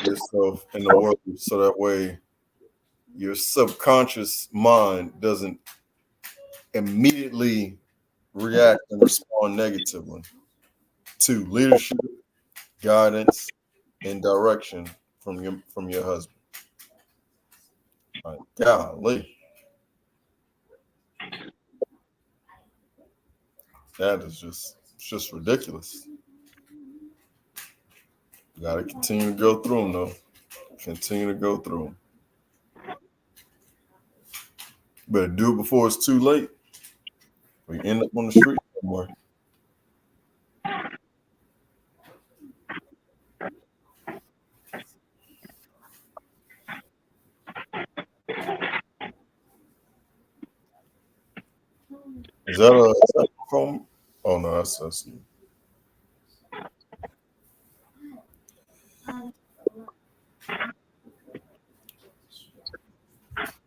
yourself in the word so that way your subconscious mind doesn't immediately react and respond negatively to leadership, guidance, and direction from your husband. Like, golly. That is just ridiculous. You gotta continue to go through them, though. Continue to go through them. Better do it before it's too late. We end up on the street somewhere. Is that a phone? Oh no, that's you.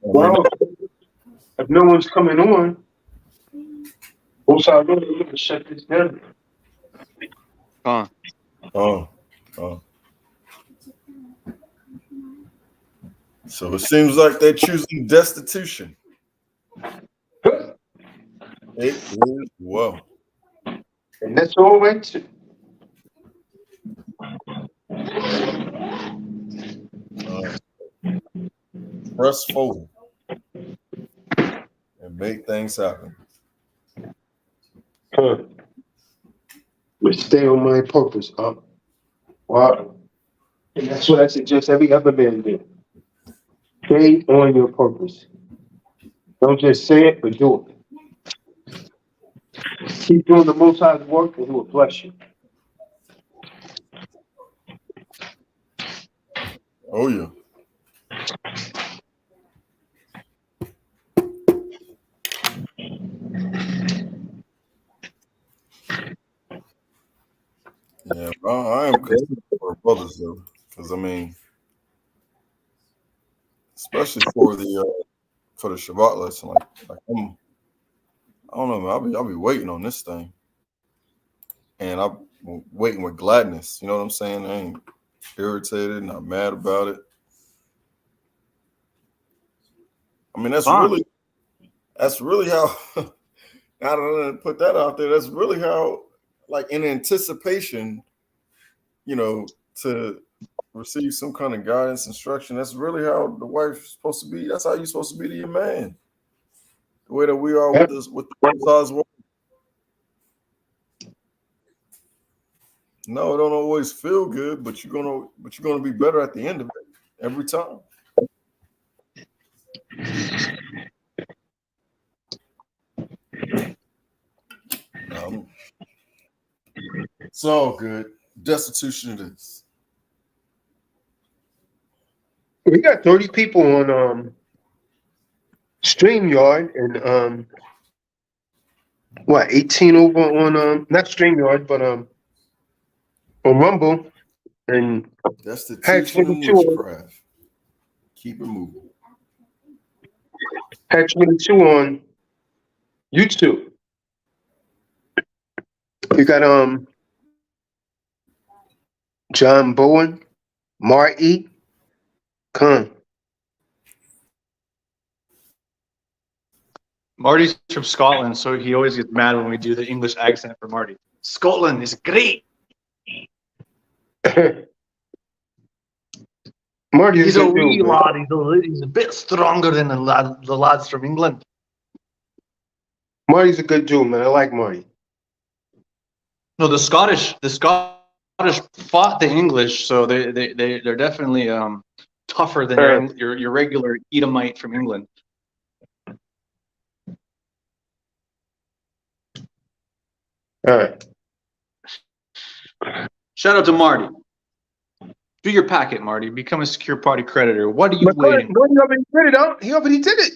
Well, if no one's coming on, what's our role? We're going to shut this down. Oh. So it seems like they're choosing destitution. It is well. And that's all right too. Press forward and make things happen. But stay on my purpose, Wow. And that's what I suggest every other man do. Stay on your purpose. Don't just say it, but do it. Keep doing the Most High's work, and He will bless you. Oh yeah. Yeah, I am concerned for brothers though, because I mean, especially for the Shabbat lesson, like I don't know, man. I'll be waiting on this thing, and I'm waiting with gladness. You know what I'm saying? I ain't irritated, not mad about it. I mean, that's really how. Now that I put that out there, that's really how, like, in anticipation, you know, to receive some kind of guidance, instruction. That's really how the wife's supposed to be. That's how you're supposed to be to your man. The way that we are with the God's word. No, it don't always feel good, but you're gonna be better at the end of it every time. It's all good. Destitution it is. We got 30 people on StreamYard and 18 over on not StreamYard, but on Rumble, and Destitution and witchcraft. Keep it moving. had 22 on YouTube. You got John Bowen, Marty, come. Marty's from Scotland, so he always gets mad when we do the English accent for Marty. Scotland is great. Marty, He's a wee lad. He's a bit stronger than the lads from England. Marty's a good dude, man. I like Marty. No, the Scottish fought the English, so they're definitely tougher than your regular Edomite from England. All right. Shout out to Marty. Do your packet, Marty. Become a secure party creditor. What are you waiting? Marty already did it, huh? He already did it.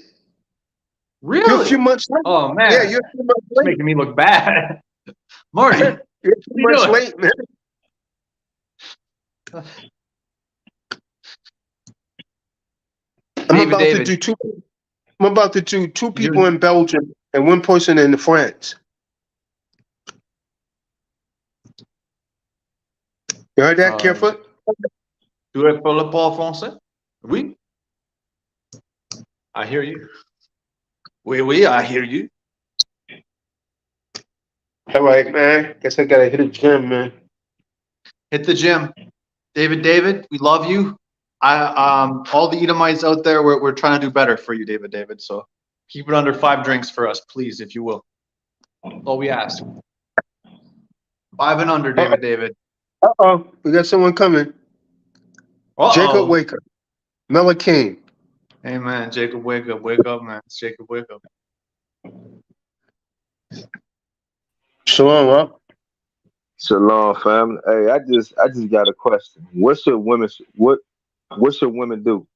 Really? You're a few months late. Oh man. Yeah, you're a few months It's late. making me look bad. Marty, you're a few months late, man. I'm about to do two people in Belgium and one person in France. You heard that, Kerfoot? Tu es pour le parler français? Oui. I hear you. Oui, I hear you. All right, man. Guess I gotta hit the gym, man. Hit the gym. David, we love you. All the Edomites out there, we're trying to do better for you, David. So keep it under 5 drinks for us, please, if you will. That's all we ask. 5 and under, David. Uh-oh, we got someone coming. Jacob, wake up. Melakane. Hey, man, Jacob, wake up, man. Jacob, wake up. Shalom, huh? Shalom, family. Hey, I just got a question. What should women do?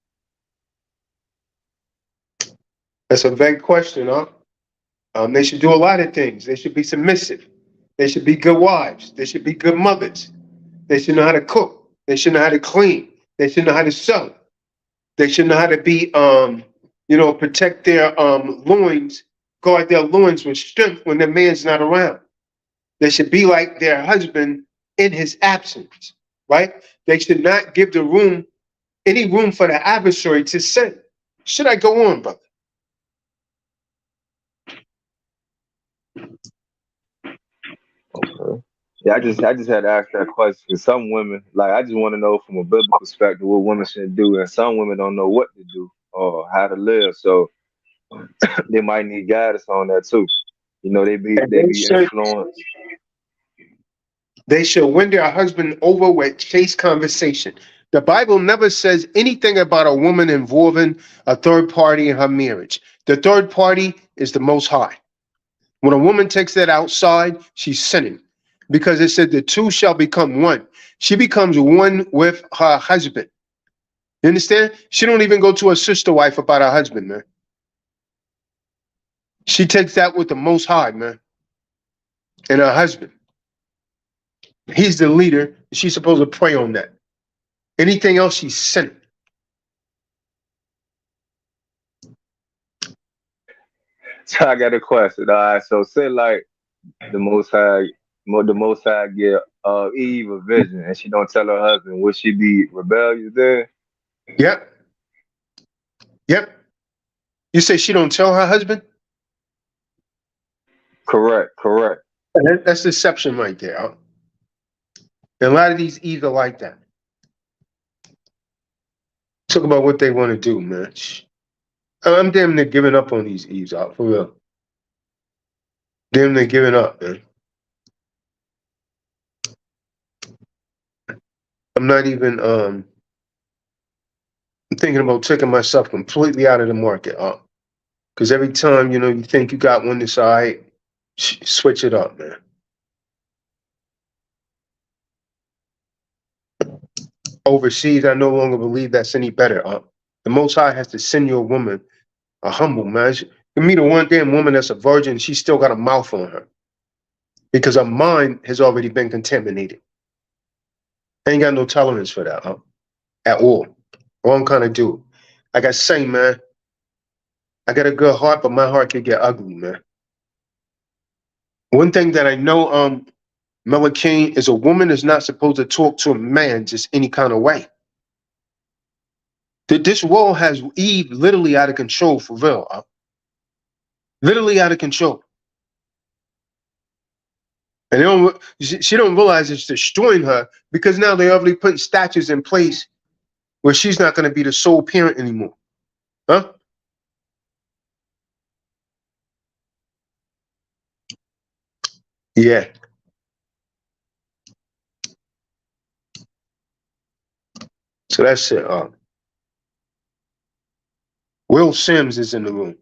That's a vague question, huh? They should do a lot of things. They should be submissive. They should be good wives. They should be good mothers. They should know how to cook. They should know how to clean. They should know how to sew. They should know how to be, protect their loins, guard their loins with strength when their man's not around. They should be like their husband in his absence, right? They should not give any room for the adversary to sin. Should I go on, brother? Okay. Yeah, I just had to ask that question. Some women, I just want to know from a biblical perspective what women should do, and some women don't know what to do or how to live. So they might need guidance on that too. They be influenced. They should win their husband over with chaste conversation. The Bible never says anything about a woman involving a third party in her marriage. The third party is the Most High. When a woman takes that outside, she's sinning. Because it said the two shall become one. She becomes one with her husband. You understand? She don't even go to her sister wife about her husband, man. She takes that with the Most High, man. And her husband. He's the leader. She's supposed to pray on that. Anything else, she's sinning. So I got a question. All right, so say like the Most High give Eve a vision, and she don't tell her husband. Would she be rebellious then? Yep. Yep. You say she don't tell her husband? Correct. That's deception right there. Huh? And a lot of these Eves are like that. Talk about what they want to do, man. I'm damn near giving up on these Eves out, for real. Damn near giving up, man. I'm not even I'm thinking about taking myself completely out of the market, because every time, you know, you think you got one that's all right, switch it up, man. Overseas, I no longer believe that's any better. The Most High has to send you a woman, a humble man. You meet a one damn woman that's a virgin, she still got a mouth on her because her mind has already been contaminated. I ain't got no tolerance for that, at all. Wrong kind of dude. Like I say, man, I got a good heart, but my heart can get ugly, man. One thing that I know, Melakane, is a woman is not supposed to talk to a man just any kind of way. This world has Eve literally out of control, for real. Literally out of control. And she don't realize it's destroying her because now they're already putting statutes in place where she's not going to be the sole parent anymore. Huh? Yeah. So that's it. Will Sims is in the room.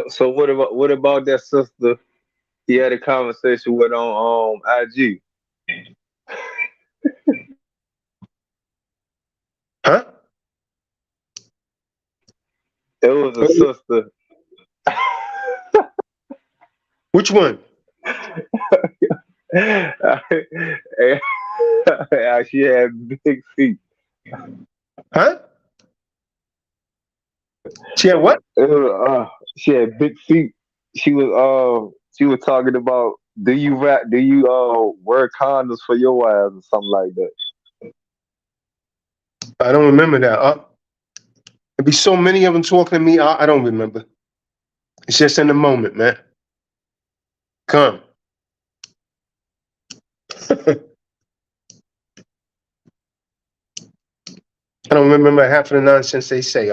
So what about that sister he had a conversation with on IG? Huh? It was a sister. Which one? She had big feet. Huh? She had what? She had big feet. She was talking about do you wear condoms for your wives or something like that. I don't remember that. There'd be so many of them talking to me. I don't remember. It's just in the moment, man. Come. I don't remember half of the nonsense they say.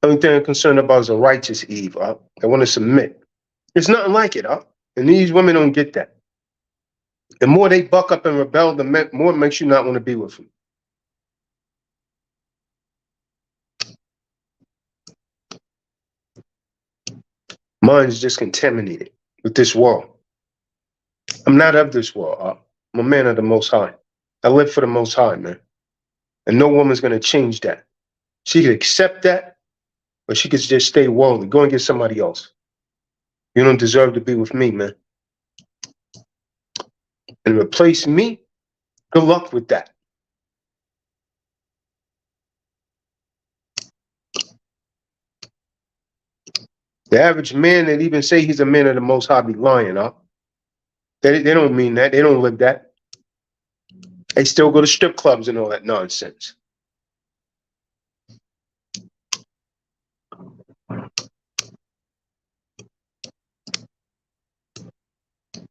Only thing I'm concerned about is a righteous Eve. I want to submit. There's nothing like it. And these women don't get that. The more they buck up and rebel, the more it makes you not want to be with them. Mine's just contaminated with this world. I'm not of this world. I'm a man of the Most High. I live for the Most High, man. And no woman's going to change that. She could accept that, or she could just stay worldly. Go and get somebody else. You don't deserve to be with me, man. And replace me, good luck with that. The average man that even say he's a man of the Most High be lying, They don't mean that. They don't live that. They still go to strip clubs and all that nonsense.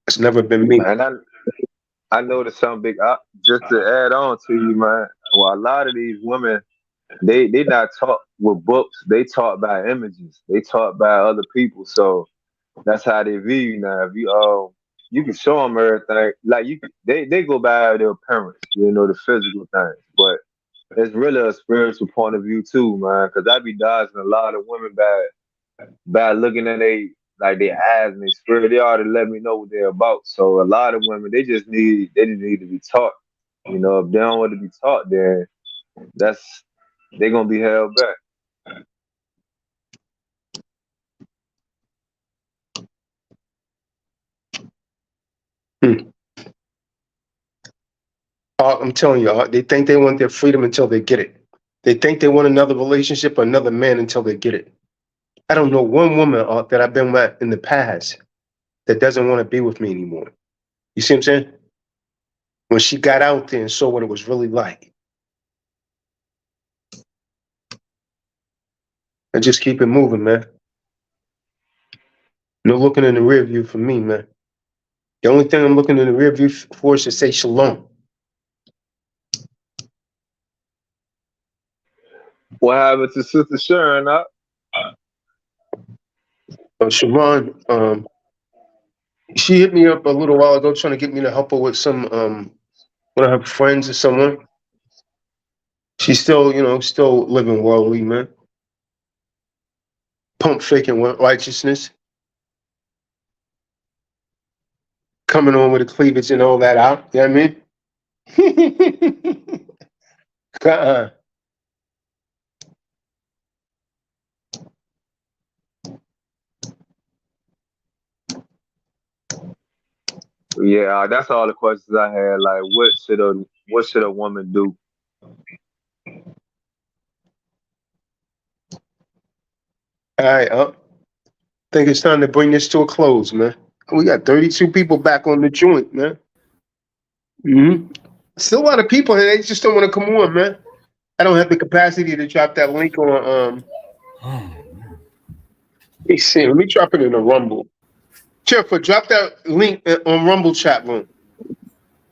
It's never been me. And I noticed something big. Just to add on to you, man. Well, a lot of these women, they not taught with books. They taught by images. They taught by other people. So that's how they view you now. If you can show them everything. Like they go by their appearance, the physical things. But it's really a spiritual point of view too, man. Because I be dodging a lot of women by looking at they eyes and their spirit. They already let me know what they're about. So a lot of women, they just need to be taught. You know, if they don't want to be taught, then they're gonna be held back. Hmm. I'm telling you, they think they want their freedom until they get it. They think they want another relationship or another man until they get it. I don't know one woman that I've been with in the past that doesn't want to be with me anymore. You see what I'm saying? When she got out there and saw what it was really like. And just keep it moving, man. No looking in the rear view for me, man. The only thing I'm looking in the rear view for is to say shalom. What happened to Sister Sharon? Sharon, she hit me up a little while ago trying to get me to help her with some one of her friends or someone. She's still, still living worldly, man. Pump faking righteousness. Coming on with the cleavage and all that out. You know what I mean? Yeah, that's all the questions I had. Like, what should a woman do? All right, I think it's time to bring this to a close, man. We got 32 people back on the joint, man. Still a lot of people here. They just don't want to come on, man. I don't have the capacity to drop that link on. Let me see. Let me drop it in a Rumble. Cheerful, drop that link on Rumble chat room.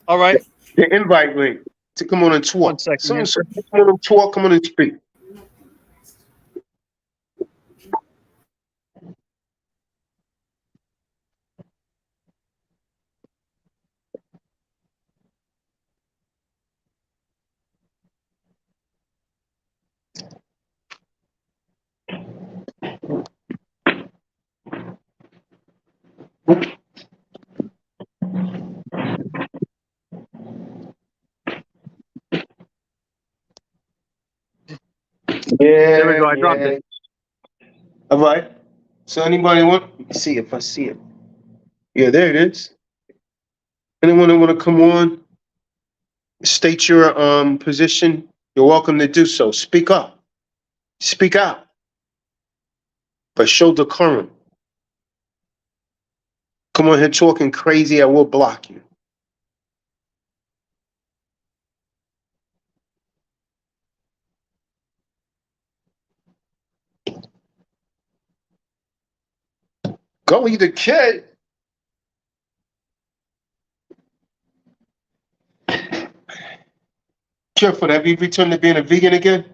All right. The invite link to come on and talk. 1 second. Someone said, come on and talk. Come on and speak. Yeah, There we go. I dropped it. All right. So anybody want? Let me see if I see it. Yeah, there it is. Anyone that want to come on, state your position, you're welcome to do so. Speak up. Speak out. But show decorum. Come on here talking crazy, I will block you. Gully the kid. Careful, have you returned to being a vegan again?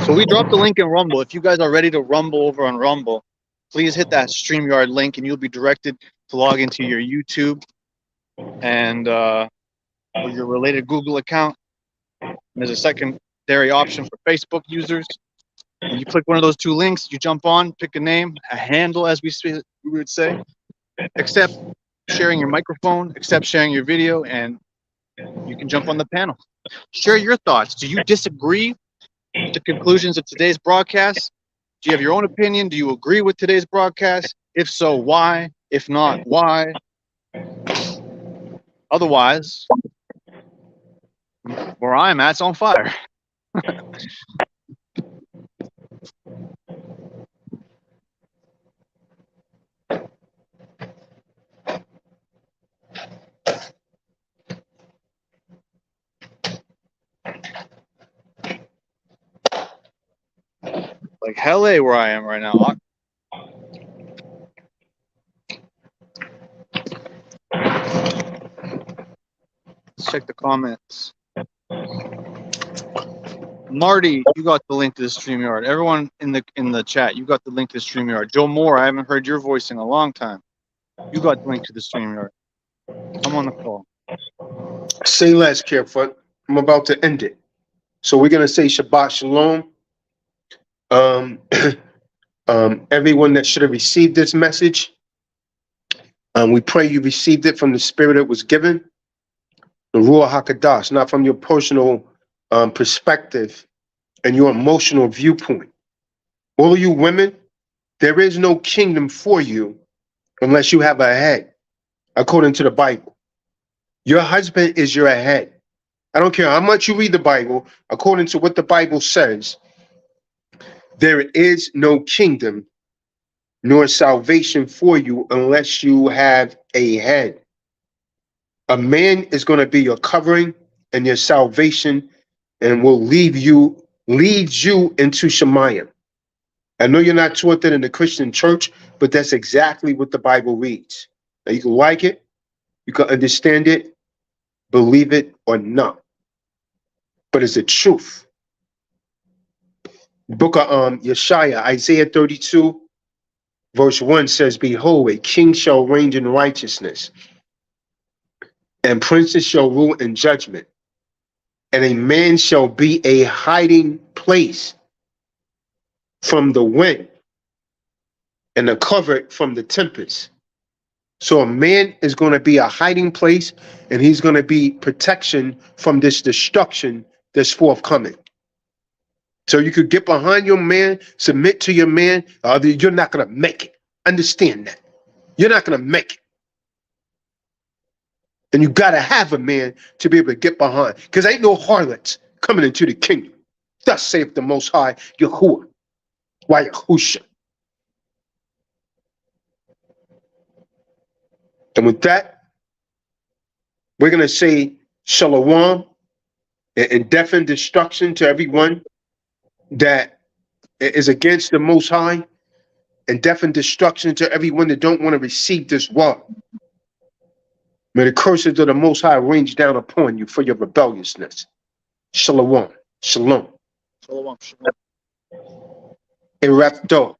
So we dropped the link in Rumble. If you guys are ready to rumble over on Rumble, please hit that StreamYard link and you'll be directed to log into your YouTube and or your related Google account. And there's a secondary option for Facebook users. And you click one of those two links, you jump on, pick a name, a handle, as we would say, accept sharing your microphone, accept sharing your video, and you can jump on the panel. Share your thoughts. Do you disagree with the conclusions of today's broadcast? Do you have your own opinion? Do you agree with today's broadcast? If so, why? If not, why? Otherwise, where I'm at's on fire. Like hell, where I am right now. check the comments. Marty, you got the link to the StreamYard. Everyone in the chat, you got the link to the StreamYard. Joe Moore, I haven't heard your voice in a long time. You got the link to the StreamYard. I'm on the call. Say less, Carefoot. I'm about to end it. So we're gonna say Shabbat Shalom. Everyone that should have received this message, we pray you received it from the spirit it was given, the Ruach HaKadosh, not from your personal perspective and your emotional viewpoint. All of you women, there is no kingdom for you unless you have a head, according to the Bible. Your husband is your head. I don't care how much you read the Bible, according to what the Bible says, there is no kingdom nor salvation for you unless you have a head. A man is going to be your covering and your salvation and will lead you into Shemayim. I know you're not taught that in the Christian church, but that's exactly what the Bible reads. Now, you can like it, you can understand it, believe it or not, but it's the truth. The book of Yeshaya, Isaiah 32, verse 1 says, behold, a king shall reign in righteousness, and princes shall rule in judgment, and a man shall be a hiding place from the wind and a covert from the tempest. So a man is going to be a hiding place, and he's going to be protection from this destruction that's forthcoming. So you could get behind your man, submit to your man, you're not going to make it. Understand that. You're not going to make it. And you got to have a man to be able to get behind, because ain't no harlots coming into the kingdom. Thus saith the Most High, Yahuwah, Yahusha. And with that, we're going to say shalom and death and destruction to everyone that is against the Most High, and death and destruction to everyone that don't want to receive this word. May the curses of the Most High range down upon you for your rebelliousness. Shalom. Shalom. Shalom. Shalom. Erefto.